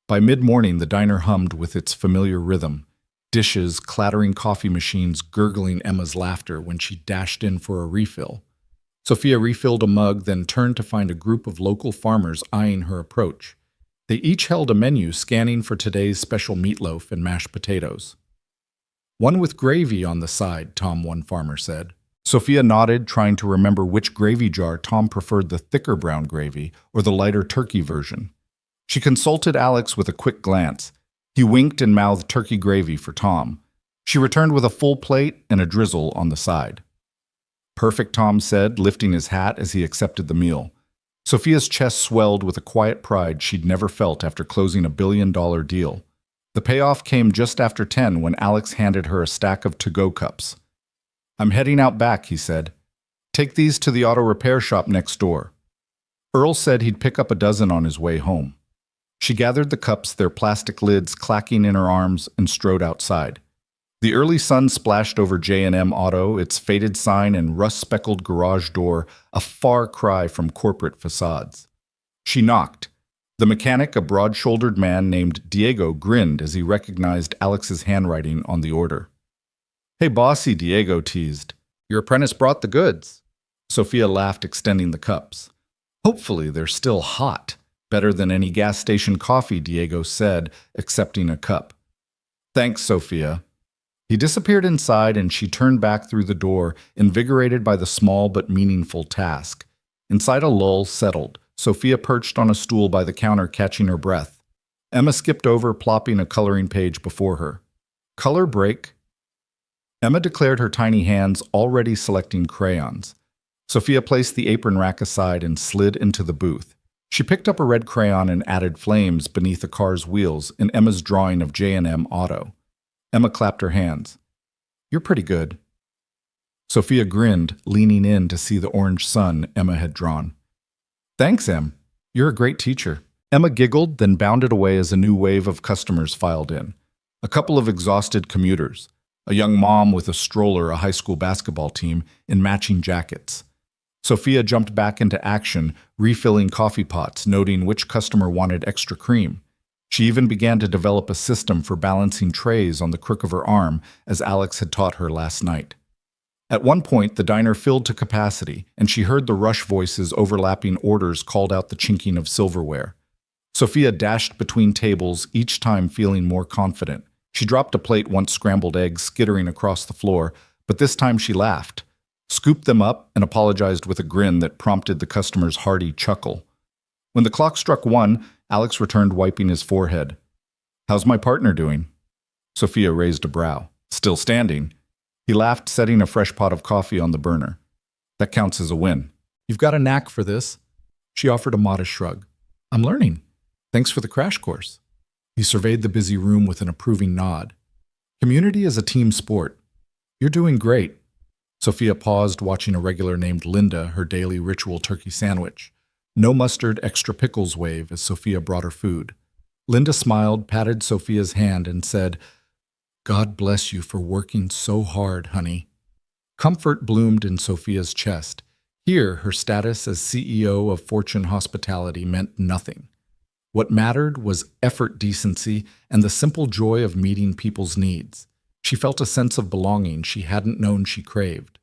By mid-morning, the diner hummed with its familiar rhythm. Dishes, clattering coffee machines, gurgling Emma's laughter when she dashed in for a refill. Sophia refilled a mug, then turned to find a group of local farmers eyeing her approach. They each held a menu, scanning for today's special meatloaf and mashed potatoes. "One with gravy on the side," Tom, one farmer said. Sophia nodded, trying to remember which gravy jar Tom preferred, the thicker brown gravy or the lighter turkey version. She consulted Alex with a quick glance. He winked and mouthed turkey gravy for Tom. She returned with a full plate and a drizzle on the side. "Perfect," Tom said, lifting his hat as he accepted the meal. Sophia's chest swelled with a quiet pride she'd never felt after closing a billion-dollar deal. The payoff came just after 10 when Alex handed her a stack of to-go cups. "I'm heading out back," he said. "Take these to the auto repair shop next door." Earl said he'd pick up a dozen on his way home. She gathered the cups, their plastic lids clacking in her arms, and strode outside. The early sun splashed over J&M Auto, its faded sign and rust-speckled garage door, a far cry from corporate facades. She knocked. The mechanic, a broad-shouldered man named Diego, grinned as he recognized Alex's handwriting on the order. "Hey, bossy," Diego teased. "Your apprentice brought the goods." Sophia laughed, extending the cups. "Hopefully they're still hot. Better than any gas station coffee," Diego said, accepting a cup. "Thanks, Sophia." He disappeared inside, and she turned back through the door, invigorated by the small but meaningful task. Inside, a lull settled. Sophia perched on a stool by the counter, catching her breath. Emma skipped over, plopping a coloring page before her. "Color break." Emma declared, her tiny hands already selecting crayons. Sophia placed the apron rack aside and slid into the booth. She picked up a red crayon and added flames beneath a car's wheels in Emma's drawing of J&M Auto. Emma clapped her hands. "You're pretty good." Sophia grinned, leaning in to see the orange sun Emma had drawn. "Thanks, Em. You're a great teacher." Emma giggled, then bounded away as a new wave of customers filed in. A couple of exhausted commuters, a young mom with a stroller, a high school basketball team, in matching jackets. Sophia jumped back into action, refilling coffee pots, noting which customer wanted extra cream. She even began to develop a system for balancing trays on the crook of her arm, as Alex had taught her last night. At one point, the diner filled to capacity, and she heard the rush voices overlapping orders called out the chinking of silverware. Sophia dashed between tables, each time feeling more confident. She dropped a plate once scrambled eggs skittering across the floor, but this time she laughed, scooped them up, and apologized with a grin that prompted the customer's hearty chuckle. When the clock struck 1, Alex returned, wiping his forehead. "How's my partner doing?" Sophia raised a brow. "Still standing." He laughed, setting a fresh pot of coffee on the burner. "That counts as a win." "You've got a knack for this." She offered a modest shrug. "I'm learning. Thanks for the crash course." He surveyed the busy room with an approving nod. "Community is a team sport. You're doing great." Sophia paused, watching a regular named Linda, her daily ritual turkey sandwich. No mustard, extra pickles wave as Sophia brought her food. Linda smiled, patted Sophia's hand, and said, "God bless you for working so hard, honey." Comfort bloomed in Sophia's chest. Here, her status as CEO of Fortune Hospitality meant nothing. What mattered was effort, decency, and the simple joy of meeting people's needs. She felt a sense of belonging she hadn't known she craved.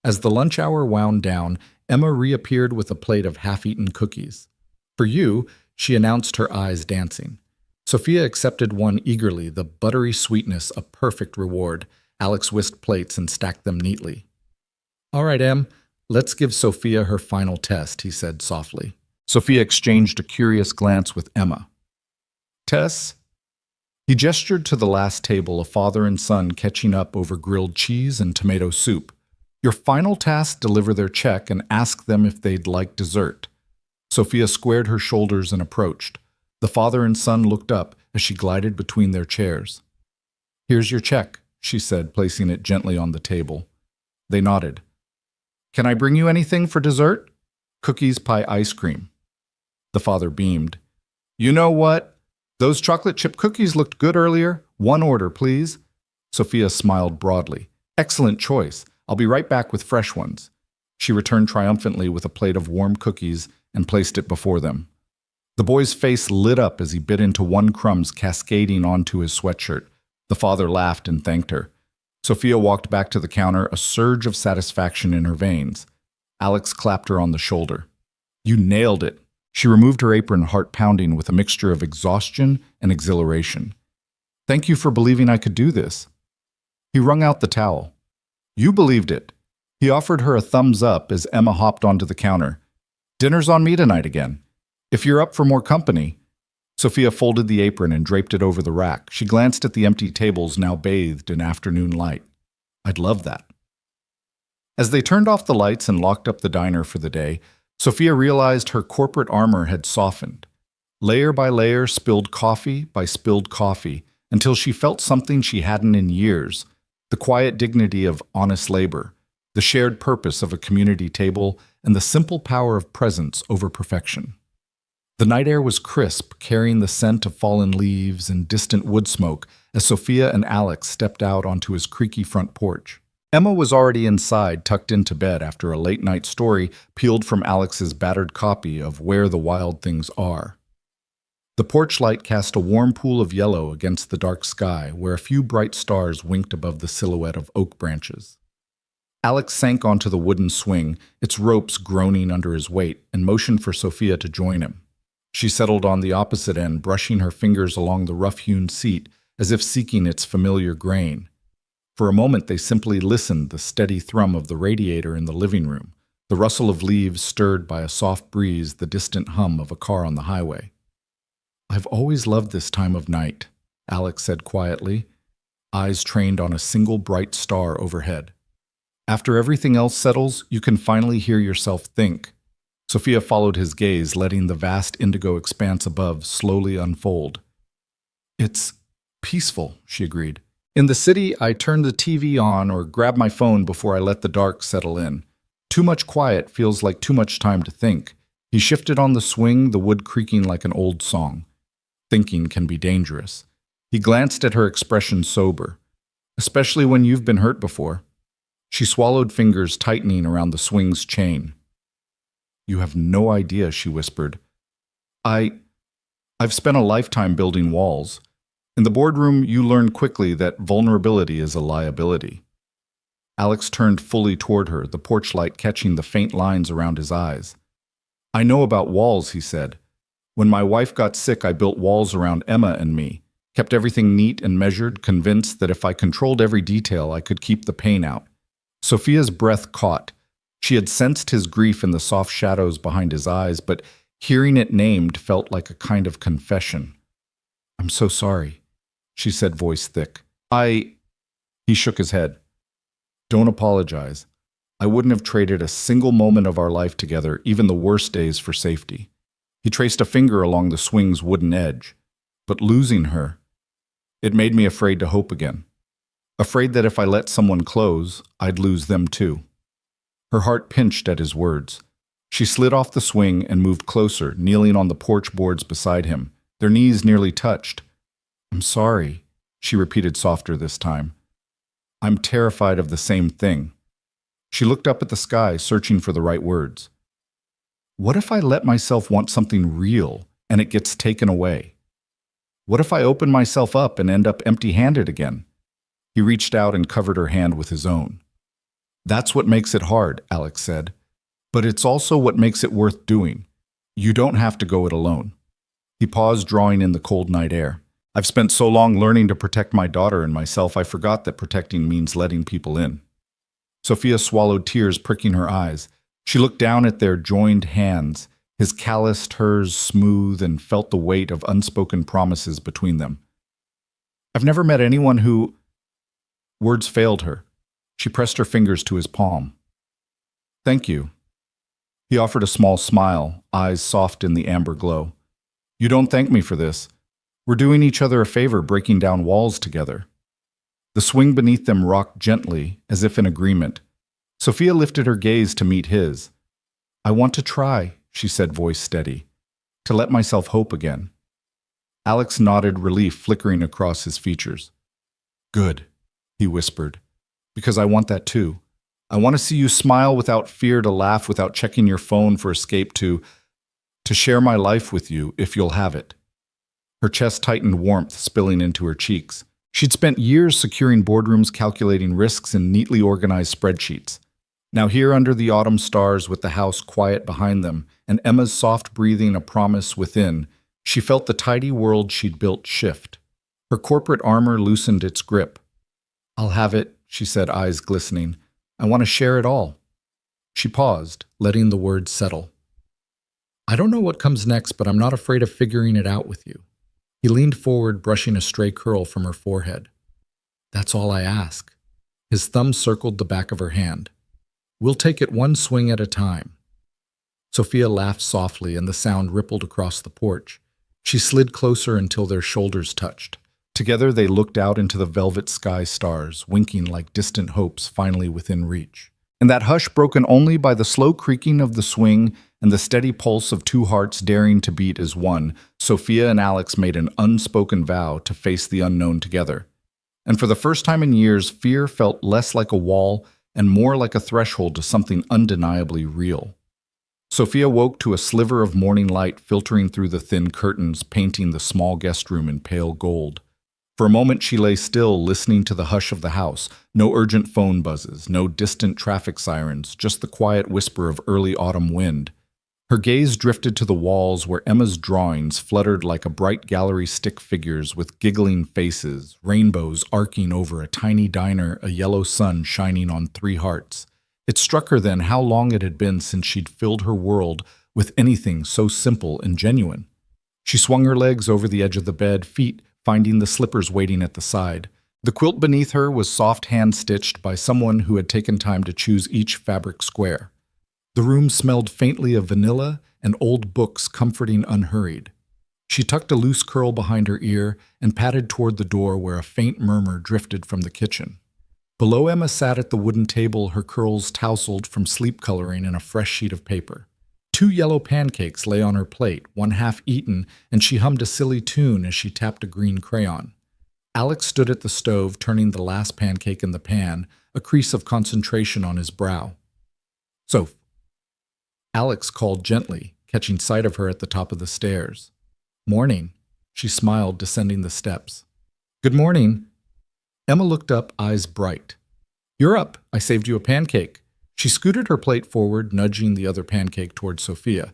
As the lunch hour wound down, Emma reappeared with a plate of half-eaten cookies. "For you," she announced, her eyes dancing. Sophia accepted one eagerly, the buttery sweetness a perfect reward. Alex whisked plates and stacked them neatly. "All right, Em, let's give Sophia her final test," he said softly. Sophia exchanged a curious glance with Emma. "Tess?" He gestured to the last table, a father and son catching up over grilled cheese and tomato soup. Your final task, deliver their check and ask them if they'd like dessert. Sophia squared her shoulders and approached. The father and son looked up as she glided between their chairs. Here's your check, she said, placing it gently on the table. They nodded. Can I bring you anything for dessert? Cookies, pie, ice cream. The father beamed. You know what? Those chocolate chip cookies looked good earlier. One order, please. Sophia smiled broadly. Excellent choice. I'll be right back with fresh ones. She returned triumphantly with a plate of warm cookies and placed it before them. The boy's face lit up as he bit into one crumbs cascading onto his sweatshirt. The father laughed and thanked her. Sophia walked back to the counter, a surge of satisfaction in her veins. Alex clapped her on the shoulder. You nailed it. She removed her apron, heart pounding with a mixture of exhaustion and exhilaration. Thank you for believing I could do this. He wrung out the towel. You believed it. He offered her a thumbs up as Emma hopped onto the counter. Dinner's on me tonight again. If you're up for more company. Sophia folded the apron and draped it over the rack. She glanced at the empty tables now bathed in afternoon light. I'd love that. As they turned off the lights and locked up the diner for the day, Sophia realized her corporate armor had softened. Layer by layer, spilled coffee by spilled coffee, until she felt something she hadn't in years, the quiet dignity of honest labor, the shared purpose of a community table, and the simple power of presence over perfection. The night air was crisp, carrying the scent of fallen leaves and distant wood smoke as Sophia and Alex stepped out onto his creaky front porch. Emma was already inside, tucked into bed after a late-night story peeled from Alex's battered copy of Where the Wild Things Are. The porch light cast a warm pool of yellow against the dark sky, where a few bright stars winked above the silhouette of oak branches. Alex sank onto the wooden swing, its ropes groaning under his weight, and motioned for Sophia to join him. She settled on the opposite end, brushing her fingers along the rough-hewn seat, as if seeking its familiar grain. For a moment they simply listened, the steady thrum of the radiator in the living room, the rustle of leaves stirred by a soft breeze, the distant hum of a car on the highway. I've always loved this time of night, Alex said quietly, eyes trained on a single bright star overhead. After everything else settles, you can finally hear yourself think. Sophia followed his gaze, letting the vast indigo expanse above slowly unfold. It's peaceful, she agreed. In the city, I turn the TV on or grab my phone before I let the dark settle in. Too much quiet feels like too much time to think. He shifted on the swing, the wood creaking like an old song. Thinking can be dangerous. He glanced at her expression sober. Especially when you've been hurt before. She swallowed, fingers tightening around the swing's chain. You have no idea, she whispered. I've spent a lifetime building walls. In the boardroom, you learn quickly that vulnerability is a liability. Alex turned fully toward her, the porch light catching the faint lines around his eyes. I know about walls, he said. When my wife got sick, I built walls around Emma and me, kept everything neat and measured, convinced that if I controlled every detail, I could keep the pain out. Sophia's breath caught. She had sensed his grief in the soft shadows behind his eyes, but hearing it named felt like a kind of confession. I'm so sorry, she said, voice thick. He shook his head. Don't apologize. I wouldn't have traded a single moment of our life together, even the worst days, for safety. He traced a finger along the swing's wooden edge. But losing her, it made me afraid to hope again. Afraid that if I let someone close, I'd lose them too. Her heart pinched at his words. She slid off the swing and moved closer, kneeling on the porch boards beside him. Their knees nearly touched. I'm sorry, she repeated softer this time. I'm terrified of the same thing. She looked up at the sky, searching for the right words. What if I let myself want something real and it gets taken away? What if I open myself up and end up empty-handed again? He reached out and covered her hand with his own. That's what makes it hard, Alex said. But it's also what makes it worth doing. You don't have to go it alone. He paused, drawing in the cold night air. I've spent so long learning to protect my daughter and myself, I forgot that protecting means letting people in. Sophia swallowed, tears pricking her eyes. She looked down at their joined hands, his calloused, hers smooth, and felt the weight of unspoken promises between them. I've never met anyone who... Words failed her. She pressed her fingers to his palm. Thank you. He offered a small smile, eyes soft in the amber glow. You don't thank me for this. We're doing each other a favor breaking down walls together. The swing beneath them rocked gently, as if in agreement. Sophia lifted her gaze to meet his. I want to try, she said, voice steady, to let myself hope again. Alex nodded, relief flickering across his features. Good, he whispered, because I want that too. I want to see you smile without fear, to laugh without checking your phone for escape, to share my life with you if you'll have it. Her chest tightened, warmth spilling into her cheeks. She'd spent years securing boardrooms, calculating risks in neatly organized spreadsheets. Now here under the autumn stars, with the house quiet behind them and Emma's soft breathing a promise within, she felt the tidy world she'd built shift. Her corporate armor loosened its grip. I'll have it, she said, eyes glistening. I want to share it all. She paused, letting the words settle. I don't know what comes next, but I'm not afraid of figuring it out with you. He leaned forward, brushing a stray curl from her forehead. That's all I ask. His thumb circled the back of her hand. We'll take it one swing at a time. Sophia laughed softly, and the sound rippled across the porch. She slid closer until their shoulders touched. Together they looked out into the velvet sky stars, winking like distant hopes finally within reach. In that hush broken only by the slow creaking of the swing and the steady pulse of two hearts daring to beat as one, Sophia and Alex made an unspoken vow to face the unknown together. And for the first time in years, fear felt less like a wall and more like a threshold to something undeniably real. Sophia woke to a sliver of morning light filtering through the thin curtains, painting the small guest room in pale gold. For a moment she lay still, listening to the hush of the house. No urgent phone buzzes, no distant traffic sirens, just the quiet whisper of early autumn wind. Her gaze drifted to the walls where Emma's drawings fluttered like a bright gallery stick figures with giggling faces, rainbows arcing over a tiny diner, a yellow sun shining on three hearts. It struck her then how long it had been since she'd filled her world with anything so simple and genuine. She swung her legs over the edge of the bed, feet finding the slippers waiting at the side. The quilt beneath her was soft hand-stitched by someone who had taken time to choose each fabric square. The room smelled faintly of vanilla and old books, comforting unhurried. She tucked a loose curl behind her ear and padded toward the door where a faint murmur drifted from the kitchen. Below Emma sat at the wooden table, her curls tousled from sleep coloring in a fresh sheet of paper. 2 yellow pancakes lay on her plate, one half eaten, and she hummed a silly tune as she tapped a green crayon. Alex stood at the stove, turning the last pancake in the pan, a crease of concentration on his brow. "Soph." Alex called gently, catching sight of her at the top of the stairs. "Morning," she smiled, descending the steps. "Good morning." Emma looked up, eyes bright. "You're up. I saved you a pancake." She scooted her plate forward, nudging the other pancake toward Sophia.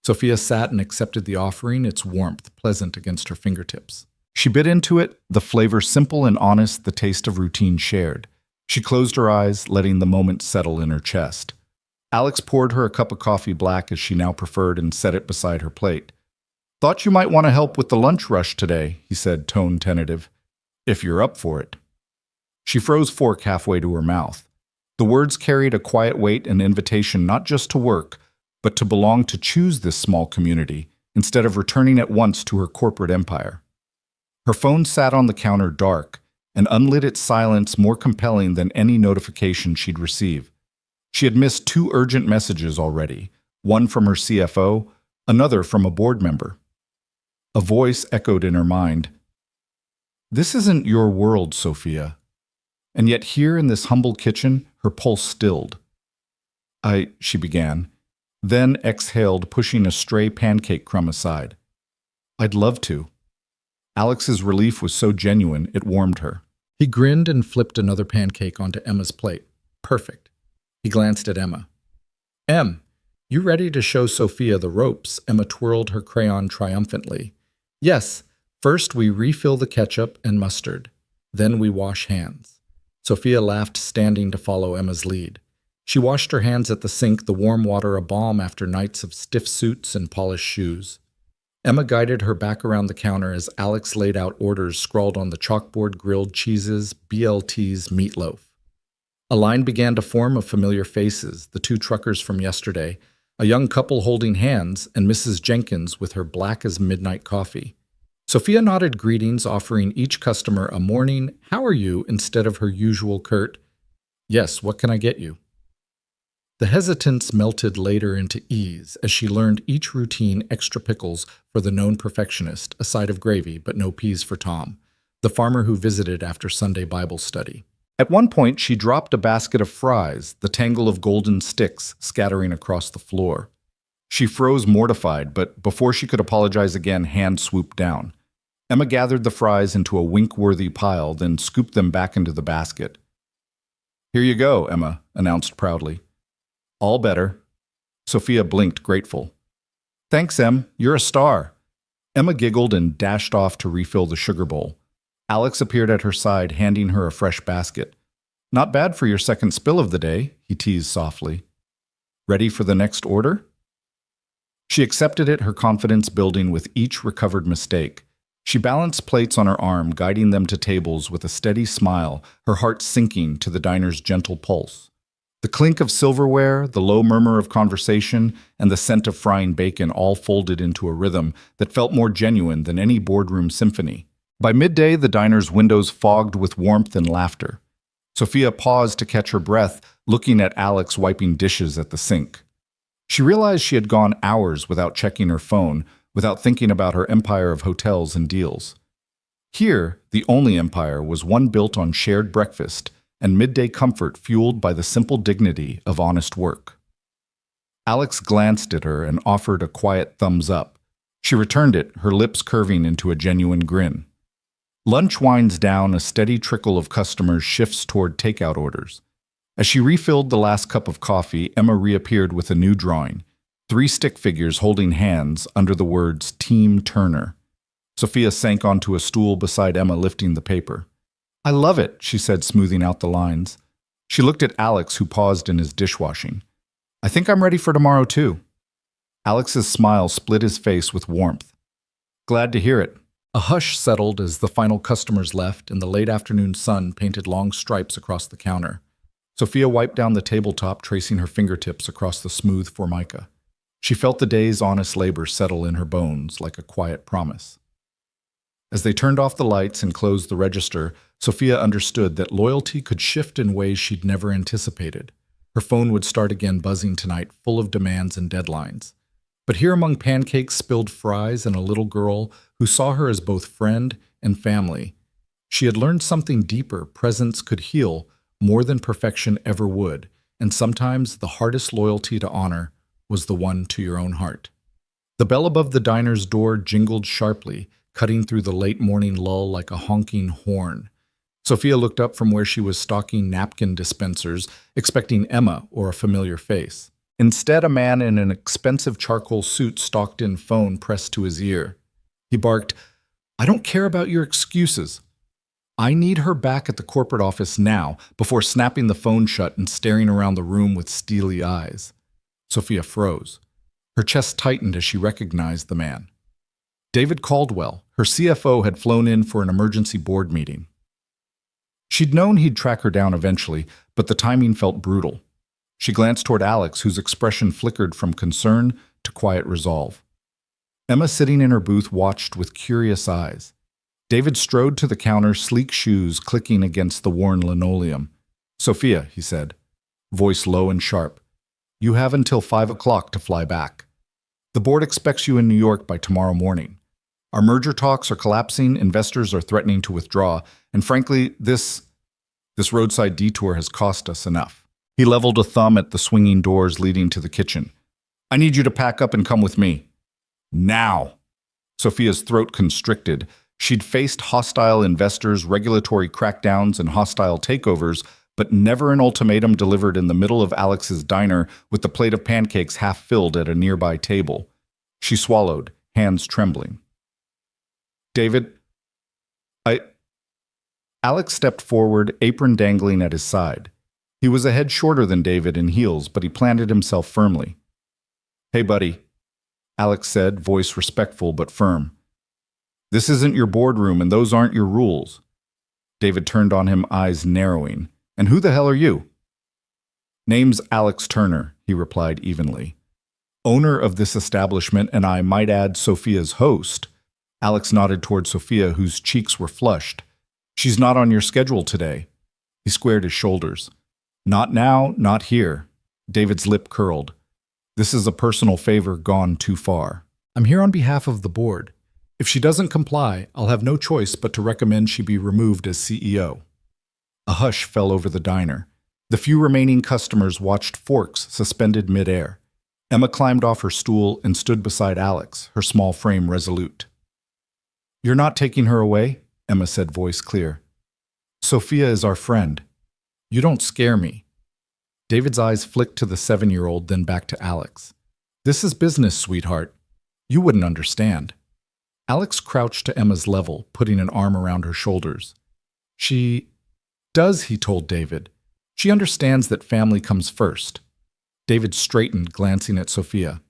Sophia sat and accepted the offering, its warmth pleasant against her fingertips. She bit into it, the flavor simple and honest, the taste of routine shared. She closed her eyes, letting the moment settle in her chest. Alex poured her a cup of coffee, black as she now preferred, and set it beside her plate. "Thought you might want to help with the lunch rush today," he said, tone tentative. "If you're up for it." She froze fork halfway to her mouth. The words carried a quiet weight, an invitation not just to work, but to belong, to choose this small community, instead of returning at once to her corporate empire. Her phone sat on the counter, dark, and unlit, its silence more compelling than any notification she'd receive. She had missed 2 urgent messages already, one from her CFO, another from a board member. A voice echoed in her mind. "This isn't your world, Sophia." And yet here in this humble kitchen, her pulse stilled. She began, then exhaled, pushing a stray pancake crumb aside. "I'd love to." Alex's relief was so genuine, it warmed her. He grinned and flipped another pancake onto Emma's plate. "Perfect." He glanced at Emma. "Em, you ready to show Sophia the ropes?" Emma twirled her crayon triumphantly. "Yes, first we refill the ketchup and mustard. Then we wash hands." Sophia laughed, standing to follow Emma's lead. She washed her hands at the sink, the warm water a balm after nights of stiff suits and polished shoes. Emma guided her back around the counter as Alex laid out orders scrawled on the chalkboard: grilled cheeses, BLTs, meatloaf. A line began to form of familiar faces, the two truckers from yesterday, a young couple holding hands, and Mrs. Jenkins with her black as midnight coffee. Sophia nodded greetings, offering each customer a morning "How are you?" instead of her usual curt "Yes, what can I get you?" The hesitance melted later into ease as she learned each routine: extra pickles for the known perfectionist, a side of gravy, but no peas for Tom, the farmer who visited after Sunday Bible study. At one point, she dropped a basket of fries, the tangle of golden sticks scattering across the floor. She froze mortified, but before she could apologize again, hand swooped down. Emma gathered the fries into a wink-worthy pile, then scooped them back into the basket. "Here you go," Emma announced proudly. "All better." Sophia blinked, grateful. "Thanks, Em. You're a star." Emma giggled and dashed off to refill the sugar bowl. Alex appeared at her side, handing her a fresh basket. "Not bad for your second spill of the day," he teased softly. "Ready for the next order?" She accepted it, her confidence building with each recovered mistake. She balanced plates on her arm, guiding them to tables with a steady smile, her heart sinking to the diner's gentle pulse. The clink of silverware, the low murmur of conversation, and the scent of frying bacon all folded into a rhythm that felt more genuine than any boardroom symphony. By midday, the diner's windows fogged with warmth and laughter. Sophia paused to catch her breath, looking at Alex wiping dishes at the sink. She realized she had gone hours without checking her phone, without thinking about her empire of hotels and deals. Here, the only empire was one built on shared breakfast and midday comfort fueled by the simple dignity of honest work. Alex glanced at her and offered a quiet thumbs up. She returned it, her lips curving into a genuine grin. Lunch winds down, a steady trickle of customers shifts toward takeout orders. As she refilled the last cup of coffee, Emma reappeared with a new drawing: 3 stick figures holding hands under the words Team Turner. Sophia sank onto a stool beside Emma, lifting the paper. "I love it," she said, smoothing out the lines. She looked at Alex, who paused in his dishwashing. "I think I'm ready for tomorrow, too." Alex's smile split his face with warmth. "Glad to hear it." A hush settled as the final customers left and the late afternoon sun painted long stripes across the counter. Sophia wiped down the tabletop, tracing her fingertips across the smooth formica. She felt the day's honest labor settle in her bones like a quiet promise. As they turned off the lights and closed the register, Sophia understood that loyalty could shift in ways she'd never anticipated. Her phone would start again buzzing tonight, full of demands and deadlines. But here among pancakes, spilled fries, and a little girl who saw her as both friend and family, she had learned something deeper: presence could heal more than perfection ever would, and sometimes the hardest loyalty to honor was the one to your own heart. The bell above the diner's door jingled sharply, cutting through the late morning lull like a honking horn. Sophia looked up from where she was stocking napkin dispensers, expecting Emma or a familiar face. Instead, a man in an expensive charcoal suit stalked in, phone pressed to his ear. He barked, "I don't care about your excuses. I need her back at the corporate office now," before snapping the phone shut and staring around the room with steely eyes. Sophia froze. Her chest tightened as she recognized the man. David Caldwell, her CFO, had flown in for an emergency board meeting. She'd known he'd track her down eventually, but the timing felt brutal. She glanced toward Alex, whose expression flickered from concern to quiet resolve. Emma, sitting in her booth, watched with curious eyes. David strode to the counter, sleek shoes clicking against the worn linoleum. "Sophia," he said, voice low and sharp, "you have until 5 o'clock to fly back. The board expects you in New York by tomorrow morning. Our merger talks are collapsing, investors are threatening to withdraw, and frankly, this roadside detour has cost us enough." He leveled a thumb at the swinging doors leading to the kitchen. "I need you to pack up and come with me. Now." Sophia's throat constricted. She'd faced hostile investors, regulatory crackdowns, and hostile takeovers, but never an ultimatum delivered in the middle of Alex's diner with the plate of pancakes half filled at a nearby table. She swallowed, hands trembling. "David, Alex stepped forward, apron dangling at his side. He was a head shorter than David in heels, but he planted himself firmly. "Hey, buddy." Alex said, voice respectful but firm. This isn't your boardroom and those aren't your rules. David turned on him, eyes narrowing. And who the hell are you? Name's Alex Turner, he replied evenly. Owner of this establishment, and I might add Sophia's host. Alex nodded toward Sophia, whose cheeks were flushed. She's not on your schedule today. He squared his shoulders. Not now, not here. David's lip curled. This is a personal favor gone too far. I'm here on behalf of the board. If she doesn't comply, I'll have no choice but to recommend she be removed as CEO. A hush fell over the diner. The few remaining customers watched forks suspended midair. Emma climbed off her stool and stood beside Alex, her small frame resolute. You're not taking her away? Emma said, voice clear. Sophia is our friend. You don't scare me. David's eyes flicked to the 7-year-old, then back to Alex. This is business, sweetheart. You wouldn't understand. Alex crouched to Emma's level, putting an arm around her shoulders. She does, he told David. She understands that family comes first. David straightened, glancing at Sophia.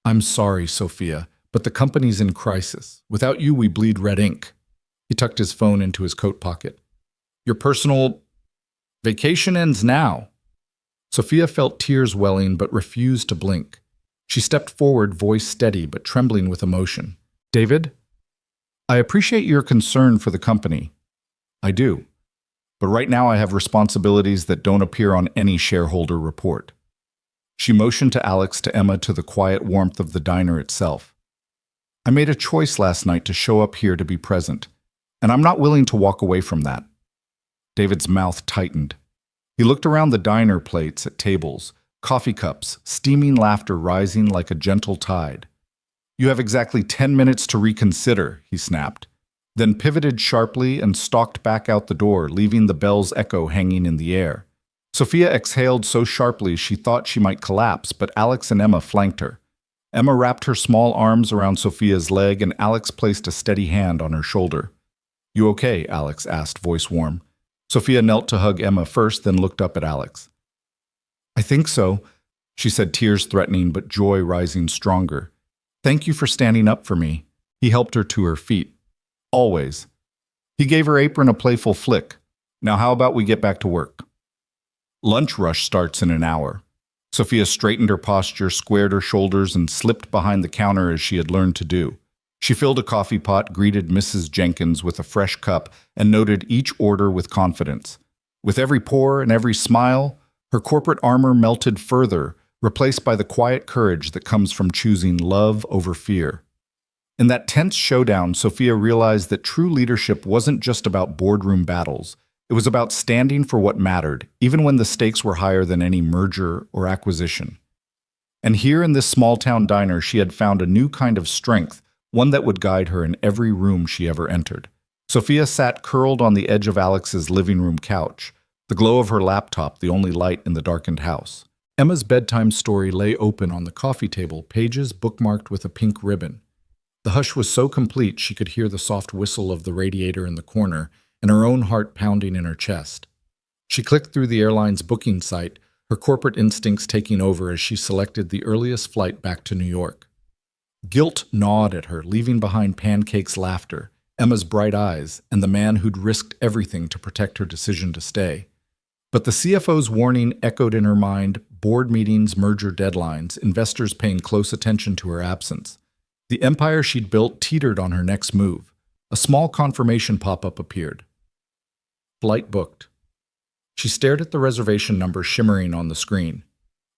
I'm sorry, Sophia, but the company's in crisis. Without you, we bleed red ink. He tucked his phone into his coat pocket. Your personal vacation ends now. Sophia felt tears welling but refused to blink. She stepped forward, voice steady but trembling with emotion. David, I appreciate your concern for the company. I do. But right now I have responsibilities that don't appear on any shareholder report. She motioned to Alex, to Emma, to the quiet warmth of the diner itself. I made a choice last night to show up here to be present, and I'm not willing to walk away from that. David's mouth tightened. He looked around the diner, plates at tables, coffee cups, steaming laughter rising like a gentle tide. You have exactly 10 minutes to reconsider, he snapped, then pivoted sharply and stalked back out the door, leaving the bell's echo hanging in the air. Sophia exhaled so sharply she thought she might collapse, but Alex and Emma flanked her. Emma wrapped her small arms around Sophia's leg, and Alex placed a steady hand on her shoulder. You okay? Alex asked, voice warm. Sophia knelt to hug Emma first, then looked up at Alex. I think so, she said, tears threatening but joy rising stronger. Thank you for standing up for me. He helped her to her feet. Always. He gave her apron a playful flick. Now how about we get back to work? Lunch rush starts in an hour. Sophia straightened her posture, squared her shoulders, and slipped behind the counter as she had learned to do. She filled a coffee pot, greeted Mrs. Jenkins with a fresh cup, and noted each order with confidence. With every pour and every smile, her corporate armor melted further, replaced by the quiet courage that comes from choosing love over fear. In that tense showdown, Sophia realized that true leadership wasn't just about boardroom battles. It was about standing for what mattered, even when the stakes were higher than any merger or acquisition. And here in this small-town diner, she had found a new kind of strength, one that would guide her in every room she ever entered. Sophia sat curled on the edge of Alex's living room couch, the glow of her laptop the only light in the darkened house. Emma's bedtime story lay open on the coffee table, pages bookmarked with a pink ribbon. The hush was so complete she could hear the soft whistle of the radiator in the corner and her own heart pounding in her chest. She clicked through the airline's booking site, her corporate instincts taking over as she selected the earliest flight back to New York. Guilt gnawed at her, leaving behind Pancake's laughter, Emma's bright eyes, and the man who'd risked everything to protect her decision to stay. But the CFO's warning echoed in her mind: board meetings, merger deadlines, investors paying close attention to her absence. The empire she'd built teetered on her next move. A small confirmation pop-up appeared. Flight booked. She stared at the reservation number shimmering on the screen.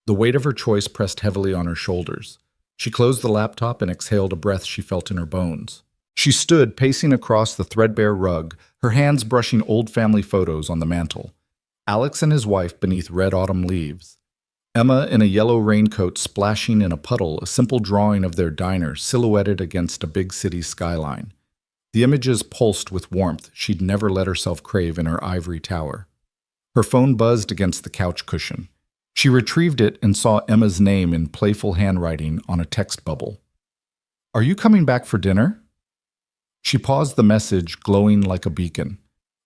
The weight of her choice pressed heavily on her shoulders. She closed the laptop and exhaled a breath she felt in her bones. She stood, pacing across the threadbare rug, her hands brushing old family photos on the mantel. Alex and his wife beneath red autumn leaves. Emma in a yellow raincoat splashing in a puddle, a simple drawing of their diner silhouetted against a big city skyline. The images pulsed with warmth she'd never let herself crave in her ivory tower. Her phone buzzed against the couch cushion. She retrieved it and saw Emma's name in playful handwriting on a text bubble. Are you coming back for dinner? She paused the message, glowing like a beacon.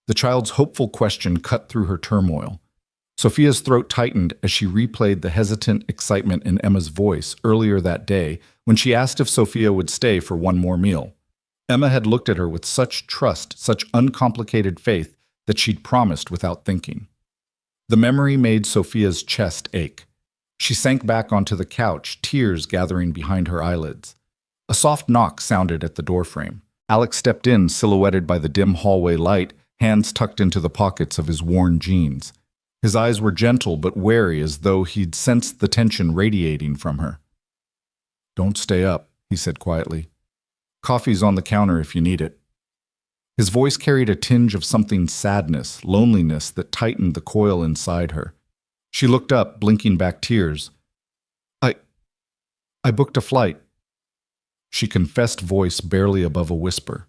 The child's hopeful question cut through her turmoil. Sophia's throat tightened as she replayed the hesitant excitement in Emma's voice earlier that day when she asked if Sophia would stay for one more meal. Emma had looked at her with such trust, such uncomplicated faith, that she'd promised without thinking. The memory made Sophia's chest ache. She sank back onto the couch, tears gathering behind her eyelids. A soft knock sounded at the doorframe. Alex stepped in, silhouetted by the dim hallway light, hands tucked into the pockets of his worn jeans. His eyes were gentle but wary, as though he'd sensed the tension radiating from her. "Don't stay up," he said quietly. "Coffee's on the counter if you need it." His voice carried a tinge of something sadness, loneliness that tightened the coil inside her. She looked up, blinking back tears. I booked a flight." She confessed, voice barely above a whisper.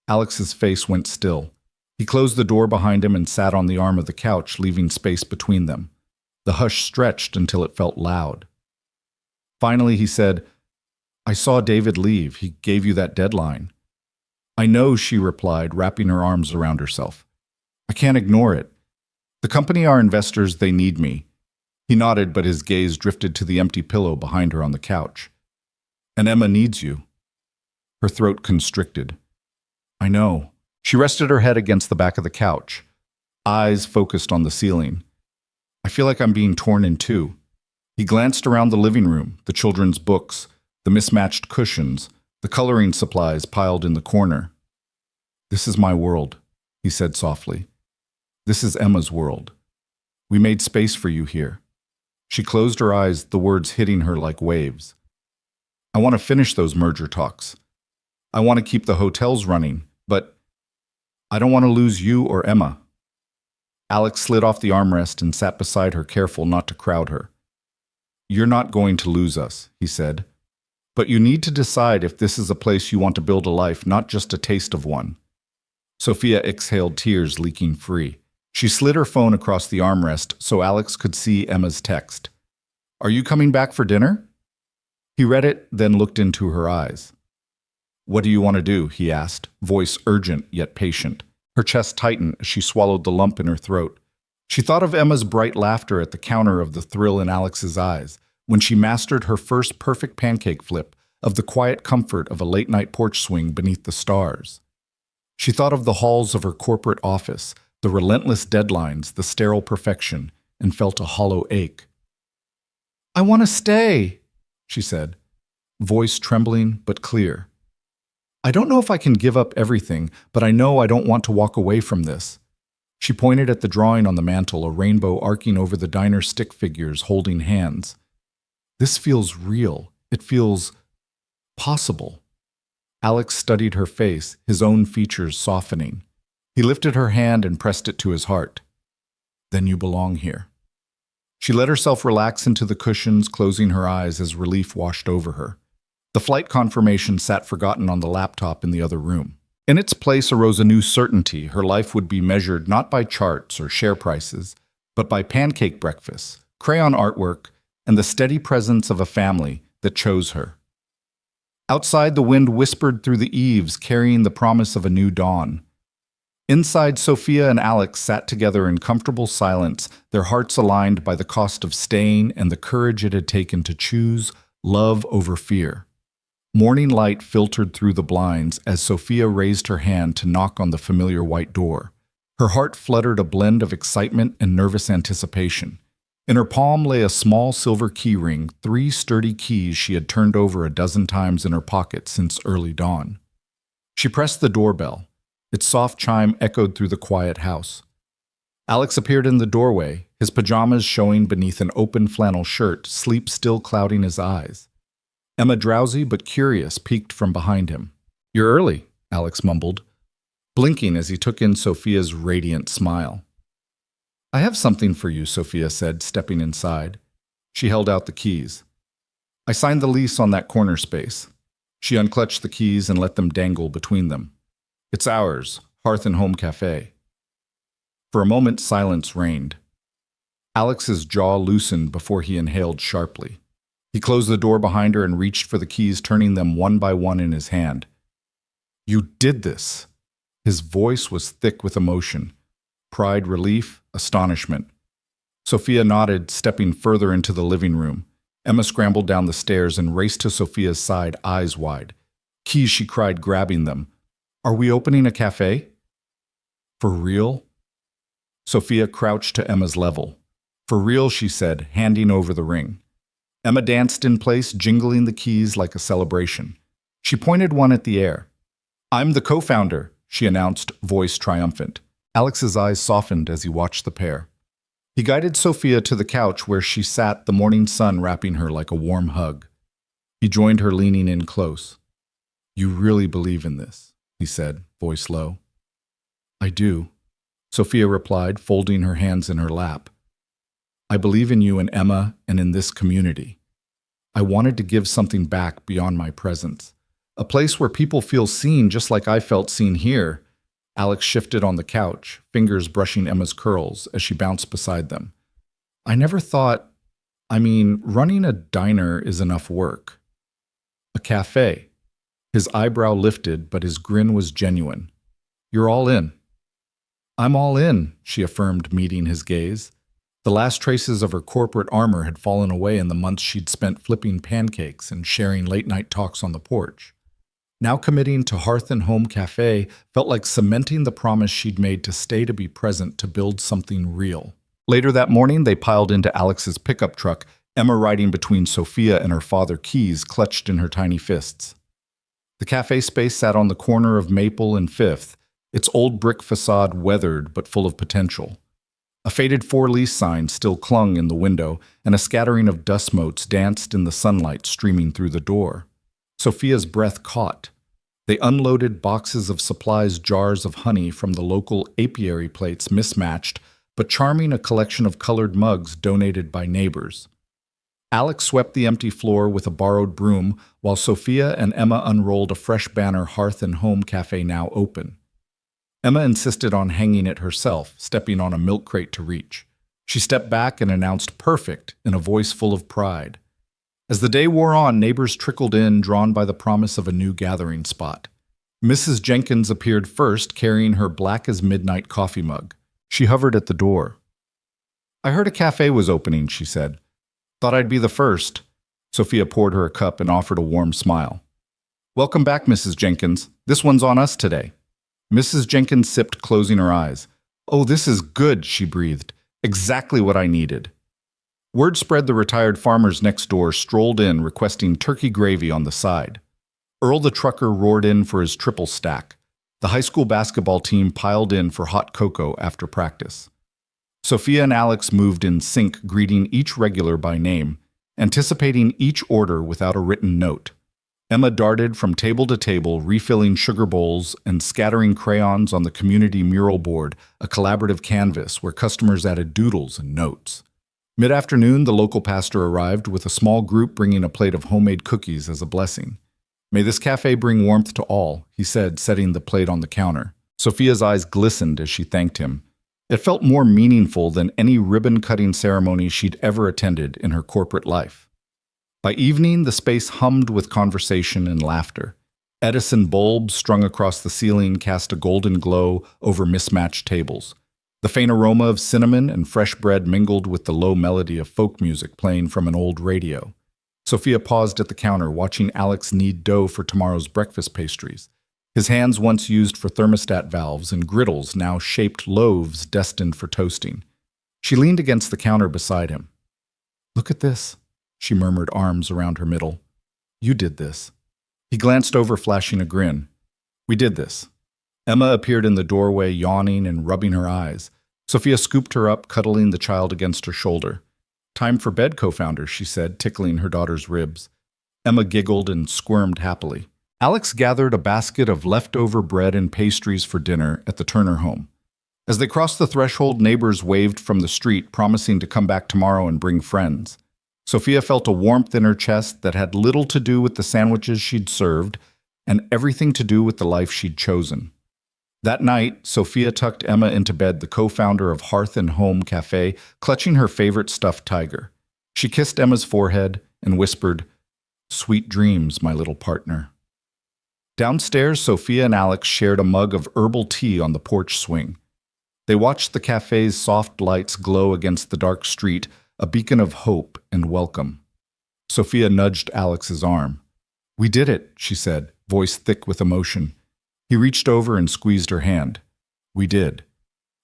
Alex's face went still. He closed the door behind him and sat on the arm of the couch, leaving space between them. The hush stretched until it felt loud. Finally, he said, "I saw David leave. He gave you that deadline." "I know," she replied, wrapping her arms around herself. "I can't ignore it. The company are investors, they need me." He nodded, but his gaze drifted to the empty pillow behind her on the couch. "And Emma needs you." Her throat constricted. "I know." She rested her head against the back of the couch, eyes focused on the ceiling. "I feel like I'm being torn in two." He glanced around the living room, the children's books, the mismatched cushions, the coloring supplies piled in the corner. "This is my world," he said softly. "This is Emma's world. We made space for you here." She closed her eyes, the words hitting her like waves. "I want to finish those merger talks. I want to keep the hotels running, but I don't want to lose you or Emma." Alex slid off the armrest and sat beside her, careful not to crowd her. "You're not going to lose us," he said. "But you need to decide if this is a place you want to build a life, not just a taste of one." Sophia exhaled, tears leaking free. She slid her phone across the armrest so Alex could see Emma's text. "Are you coming back for dinner?" He read it, then looked into her eyes. "What do you want to do?" he asked, voice urgent yet patient. Her chest tightened as she swallowed the lump in her throat. She thought of Emma's bright laughter at the counter, of the thrill in Alex's eyes, when she mastered her first perfect pancake flip, of the quiet comfort of a late-night porch swing beneath the stars. She thought of the halls of her corporate office, the relentless deadlines, the sterile perfection, and felt a hollow ache. "I want to stay," she said, voice trembling but clear. "I don't know if I can give up everything, but I know I don't want to walk away from this." She pointed at the drawing on the mantel, a rainbow arcing over the diner stick figures holding hands. "This feels real. It feels possible." Alex studied her face, his own features softening. He lifted her hand and pressed it to his heart. "Then you belong here." She let herself relax into the cushions, closing her eyes as relief washed over her. The flight confirmation sat forgotten on the laptop in the other room. In its place arose a new certainty. Her life would be measured not by charts or share prices, but by pancake breakfasts, crayon artwork, and the steady presence of a family that chose her. Outside, the wind whispered through the eaves, carrying the promise of a new dawn. Inside, Sophia and Alex sat together in comfortable silence, their hearts aligned by the cost of staying and the courage it had taken to choose love over fear. Morning light filtered through the blinds as Sophia raised her hand to knock on the familiar white door. Her heart fluttered, a blend of excitement and nervous anticipation. In her palm lay a small silver key ring, 3 sturdy keys she had turned over a dozen times in her pocket since early dawn. She pressed the doorbell. Its soft chime echoed through the quiet house. Alex appeared in the doorway, his pajamas showing beneath an open flannel shirt, sleep still clouding his eyes. Emma, drowsy but curious, peeked from behind him. "You're early," Alex mumbled, blinking as he took in Sophia's radiant smile. "I have something for you," Sophia said, stepping inside. She held out the keys. "I signed the lease on that corner space." She unclutched the keys and let them dangle between them. "It's ours, Hearth and Home Cafe." For a moment, silence reigned. Alex's jaw loosened before he inhaled sharply. He closed the door behind her and reached for the keys, turning them one by one in his hand. "You did this." His voice was thick with emotion. Pride, relief, astonishment. Sophia nodded, stepping further into the living room. Emma scrambled down the stairs and raced to Sophia's side, eyes wide. "Keys," she cried, grabbing them. "Are we opening a cafe?" "For real?" Sophia crouched to Emma's level. "For real," she said, handing over the ring. Emma danced in place, jingling the keys like a celebration. She pointed one at the air. "I'm the co-founder," she announced, voice triumphant. Alex's eyes softened as he watched the pair. He guided Sophia to the couch where she sat, the morning sun wrapping her like a warm hug. He joined her, leaning in close. "You really believe in this," he said, voice low. "I do," Sophia replied, folding her hands in her lap. "I believe in you and Emma and in this community. I wanted to give something back beyond my presence. A place where people feel seen just like I felt seen here." Alex shifted on the couch, fingers brushing Emma's curls as she bounced beside them. "I never thought, running a diner is enough work. A cafe." His eyebrow lifted, but his grin was genuine. "You're all in." "I'm all in," she affirmed, meeting his gaze. The last traces of her corporate armor had fallen away in the months she'd spent flipping pancakes and sharing late-night talks on the porch. Now committing to Hearth and Home Cafe felt like cementing the promise she'd made to stay, to be present, to build something real. Later that morning, they piled into Alex's pickup truck, Emma riding between Sophia and her father, keys clutched in her tiny fists. The cafe space sat on the corner of Maple and Fifth, its old brick facade weathered but full of potential. A faded for-lease sign still clung in the window, and a scattering of dust motes danced in the sunlight streaming through the door. Sophia's breath caught. They unloaded boxes of supplies, jars of honey from the local apiary, plates mismatched, but charming, a collection of colored mugs donated by neighbors. Alex swept the empty floor with a borrowed broom, while Sophia and Emma unrolled a fresh banner, Hearth and Home Cafe now open. Emma insisted on hanging it herself, stepping on a milk crate to reach. She stepped back and announced "perfect" in a voice full of pride. As the day wore on, neighbors trickled in, drawn by the promise of a new gathering spot. Mrs. Jenkins appeared first, carrying her black-as-midnight coffee mug. She hovered at the door. "I heard a cafe was opening," she said. "Thought I'd be the first." Sophia poured her a cup and offered a warm smile. "Welcome back, Mrs. Jenkins. This one's on us today." Mrs. Jenkins sipped, closing her eyes. "Oh, this is good," she breathed. "Exactly what I needed." Word spread the retired farmers next door strolled in, requesting turkey gravy on the side. Earl the trucker roared in for his triple stack. The high school basketball team piled in for hot cocoa after practice. Sophia and Alex moved in sync, greeting each regular by name, anticipating each order without a written note. Emma darted from table to table, refilling sugar bowls and scattering crayons on the community mural board, a collaborative canvas where customers added doodles and notes. Mid-afternoon, the local pastor arrived with a small group bringing a plate of homemade cookies as a blessing. "May this cafe bring warmth to all," he said, setting the plate on the counter. Sophia's eyes glistened as she thanked him. It felt more meaningful than any ribbon-cutting ceremony she'd ever attended in her corporate life. By evening, the space hummed with conversation and laughter. Edison bulbs strung across the ceiling cast a golden glow over mismatched tables. The faint aroma of cinnamon and fresh bread mingled with the low melody of folk music playing from an old radio. Sophia paused at the counter, watching Alex knead dough for tomorrow's breakfast pastries. His hands, once used for thermostat valves and griddles, now shaped loaves destined for toasting. She leaned against the counter beside him. "Look at this," she murmured, arms around her middle. "You did this." He glanced over, flashing a grin. "We did this." Emma appeared in the doorway, yawning and rubbing her eyes. Sophia scooped her up, cuddling the child against her shoulder. "Time for bed, co-founder," she said, tickling her daughter's ribs. Emma giggled and squirmed happily. Alex gathered a basket of leftover bread and pastries for dinner at the Turner home. As they crossed the threshold, neighbors waved from the street, promising to come back tomorrow and bring friends. Sophia felt a warmth in her chest that had little to do with the sandwiches she'd served and everything to do with the life she'd chosen. That night, Sophia tucked Emma into bed, the co-founder of Hearth and Home Cafe, clutching her favorite stuffed tiger. She kissed Emma's forehead and whispered, "Sweet dreams, my little partner." Downstairs, Sophia and Alex shared a mug of herbal tea on the porch swing. They watched the cafe's soft lights glow against the dark street, a beacon of hope and welcome. Sophia nudged Alex's arm. "We did it," she said, voice thick with emotion. He reached over and squeezed her hand. "We did."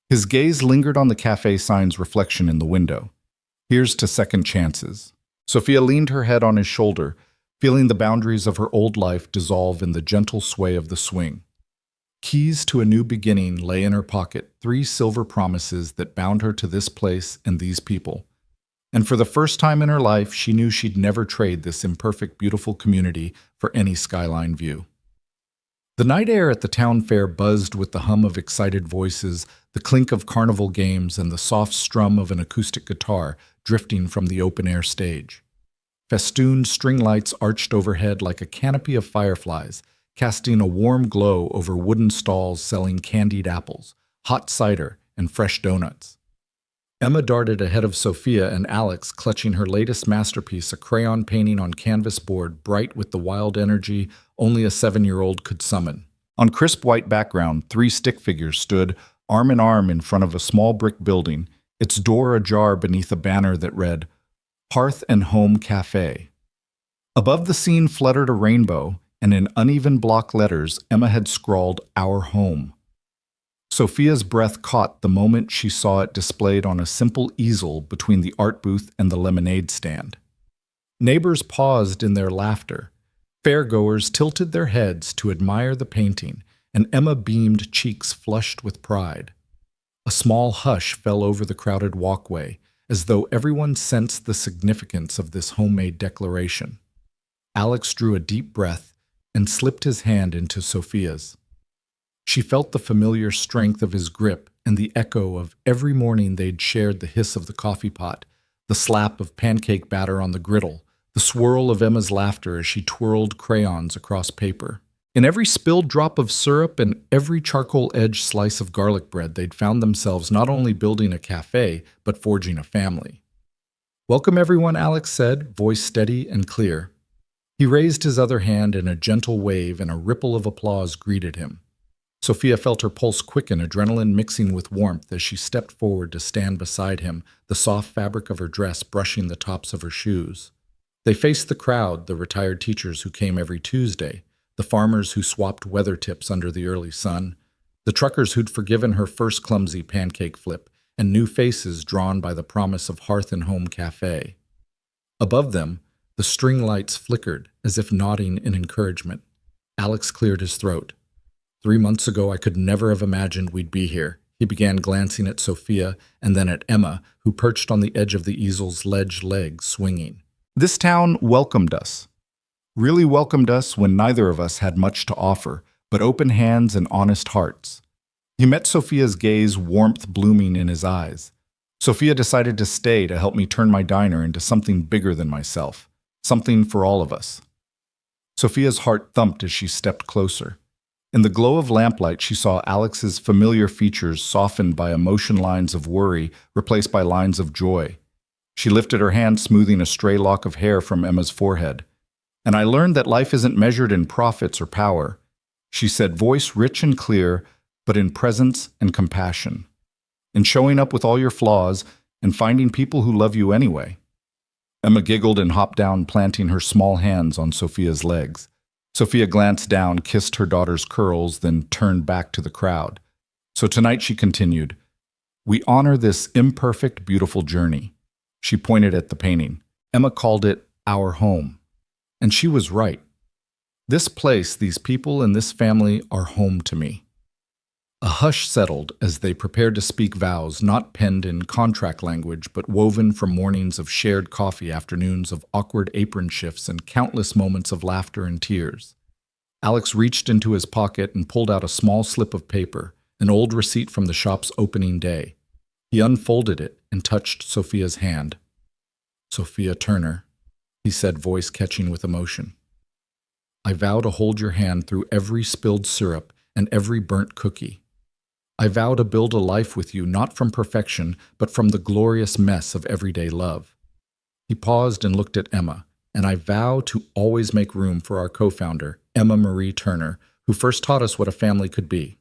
His gaze lingered on the cafe sign's reflection in the window. "Here's to second chances." Sophia leaned her head on his shoulder, feeling the boundaries of her old life dissolve in the gentle sway of the swing. Keys to a new beginning lay in her pocket, 3 silver promises that bound her to this place and these people. And for the first time in her life, she knew she'd never trade this imperfect, beautiful community for any skyline view. The night air at the town fair buzzed with the hum of excited voices, the clink of carnival games, and the soft strum of an acoustic guitar drifting from the open-air stage. Festooned string lights arched overhead like a canopy of fireflies, casting a warm glow over wooden stalls selling candied apples, hot cider, and fresh donuts. Emma darted ahead of Sophia and Alex, clutching her latest masterpiece, a crayon painting on canvas board bright with the wild energy only a 7-year-old could summon. On crisp white background, 3 stick figures stood arm in arm in front of a small brick building, its door ajar beneath a banner that read, "Hearth and Home Cafe." Above the scene fluttered a rainbow, and in uneven block letters, Emma had scrawled, "Our Home." Sophia's breath caught the moment she saw it displayed on a simple easel between the art booth and the lemonade stand. Neighbors paused in their laughter. Fairgoers tilted their heads to admire the painting, and Emma beamed, cheeks flushed with pride. A small hush fell over the crowded walkway, as though everyone sensed the significance of this homemade declaration. Alex drew a deep breath and slipped his hand into Sophia's. She felt the familiar strength of his grip and the echo of every morning they'd shared, the hiss of the coffee pot, the slap of pancake batter on the griddle, the swirl of Emma's laughter as she twirled crayons across paper. In every spilled drop of syrup and every charcoal-edged slice of garlic bread, they'd found themselves not only building a cafe, but forging a family. "Welcome, everyone," Alex said, voice steady and clear. He raised his other hand in a gentle wave, and a ripple of applause greeted him. Sophia felt her pulse quicken, adrenaline mixing with warmth as she stepped forward to stand beside him, the soft fabric of her dress brushing the tops of her shoes. They faced the crowd, the retired teachers who came every Tuesday, the farmers who swapped weather tips under the early sun, the truckers who'd forgiven her first clumsy pancake flip, and new faces drawn by the promise of Hearth and Home Cafe. Above them, the string lights flickered, as if nodding in encouragement. Alex cleared his throat. 3 months ago, I could never have imagined we'd be here. He began glancing at Sophia and then at Emma, who perched on the edge of the easel's ledge legs, swinging. This town welcomed us. Really welcomed us when neither of us had much to offer, but open hands and honest hearts. He met Sophia's gaze, warmth blooming in his eyes. Sophia decided to stay to help me turn my diner into something bigger than myself, something for all of us. Sophia's heart thumped as she stepped closer. In the glow of lamplight, she saw Alex's familiar features softened by emotion lines of worry replaced by lines of joy. She lifted her hand, smoothing a stray lock of hair from Emma's forehead. "And I learned that life isn't measured in profits or power," she said, voice rich and clear, but in presence and compassion. "In showing up with all your flaws and finding people who love you anyway." Emma giggled and hopped down, planting her small hands on Sophia's legs. Sophia glanced down, kissed her daughter's curls, then turned back to the crowd. "So tonight," she continued, "we honor this imperfect, beautiful journey." She pointed at the painting. Emma called it "Our Home." And she was right. This place, these people, and this family are home to me. A hush settled as they prepared to speak vows not penned in contract language, but woven from mornings of shared coffee, afternoons of awkward apron shifts, and countless moments of laughter and tears. Alex reached into his pocket and pulled out a small slip of paper, an old receipt from the shop's opening day. He unfolded it and touched Sophia's hand. "Sophia Turner," he said, voice catching with emotion. "I vow to hold your hand through every spilled syrup and every burnt cookie. I vow to build a life with you, not from perfection, but from the glorious mess of everyday love." He paused and looked at Emma. "And I vow to always make room for our co-founder, Emma Marie Turner, who first taught us what a family could be."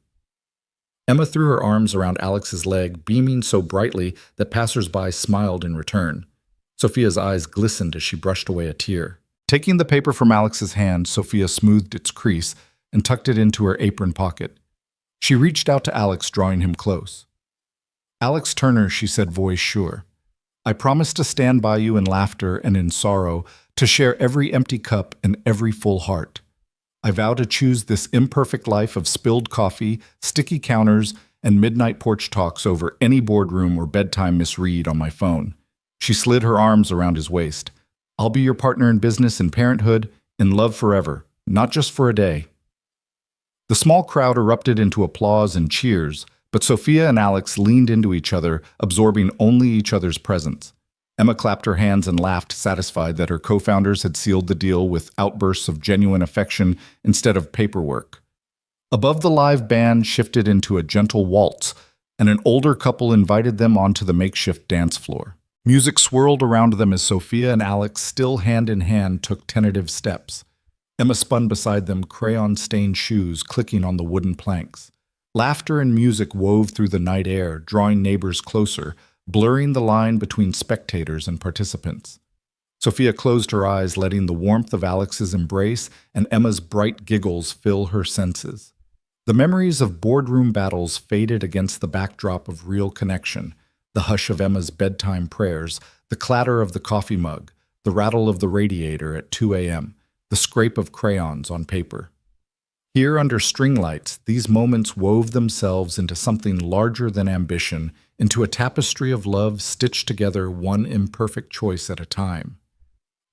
Emma threw her arms around Alex's leg, beaming so brightly that passers-by smiled in return. Sophia's eyes glistened as she brushed away a tear. Taking the paper from Alex's hand, Sophia smoothed its crease and tucked it into her apron pocket. She reached out to Alex, drawing him close. "Alex Turner," she said, voice sure. "I promise to stand by you in laughter and in sorrow, to share every empty cup and every full heart. I vow to choose this imperfect life of spilled coffee, sticky counters, and midnight porch talks over any boardroom or bedtime misread on my phone." She slid her arms around his waist. "I'll be your partner in business and parenthood, in love forever, not just for a day." The small crowd erupted into applause and cheers, but Sophia and Alex leaned into each other, absorbing only each other's presence. Emma clapped her hands and laughed, satisfied that her co-founders had sealed the deal with outbursts of genuine affection instead of paperwork. Above, the live band shifted into a gentle waltz, and an older couple invited them onto the makeshift dance floor. Music swirled around them as Sophia and Alex, still hand in hand, took tentative steps. Emma spun beside them, crayon-stained shoes clicking on the wooden planks. Laughter and music wove through the night air, drawing neighbors closer, blurring the line between spectators and participants. Sophia closed her eyes, letting the warmth of Alex's embrace and Emma's bright giggles fill her senses. The memories of boardroom battles faded against the backdrop of real connection, the hush of Emma's bedtime prayers, the clatter of the coffee mug, the rattle of the radiator at 2 a.m., the scrape of crayons on paper. Here, under string lights, these moments wove themselves into something larger than ambition, into a tapestry of love stitched together one imperfect choice at a time.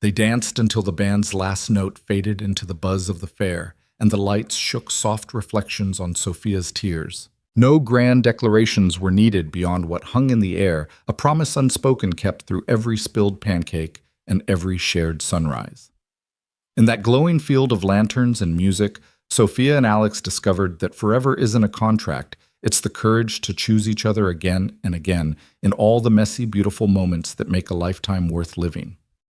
They danced until the band's last note faded into the buzz of the fair, and the lights shook soft reflections on Sophia's tears. No grand declarations were needed beyond what hung in the air, a promise unspoken kept through every spilled pancake and every shared sunrise. In that glowing field of lanterns and music, Sophia and Alex discovered that forever isn't a contract, it's the courage to choose each other again and again in all the messy, beautiful moments that make a lifetime worth living.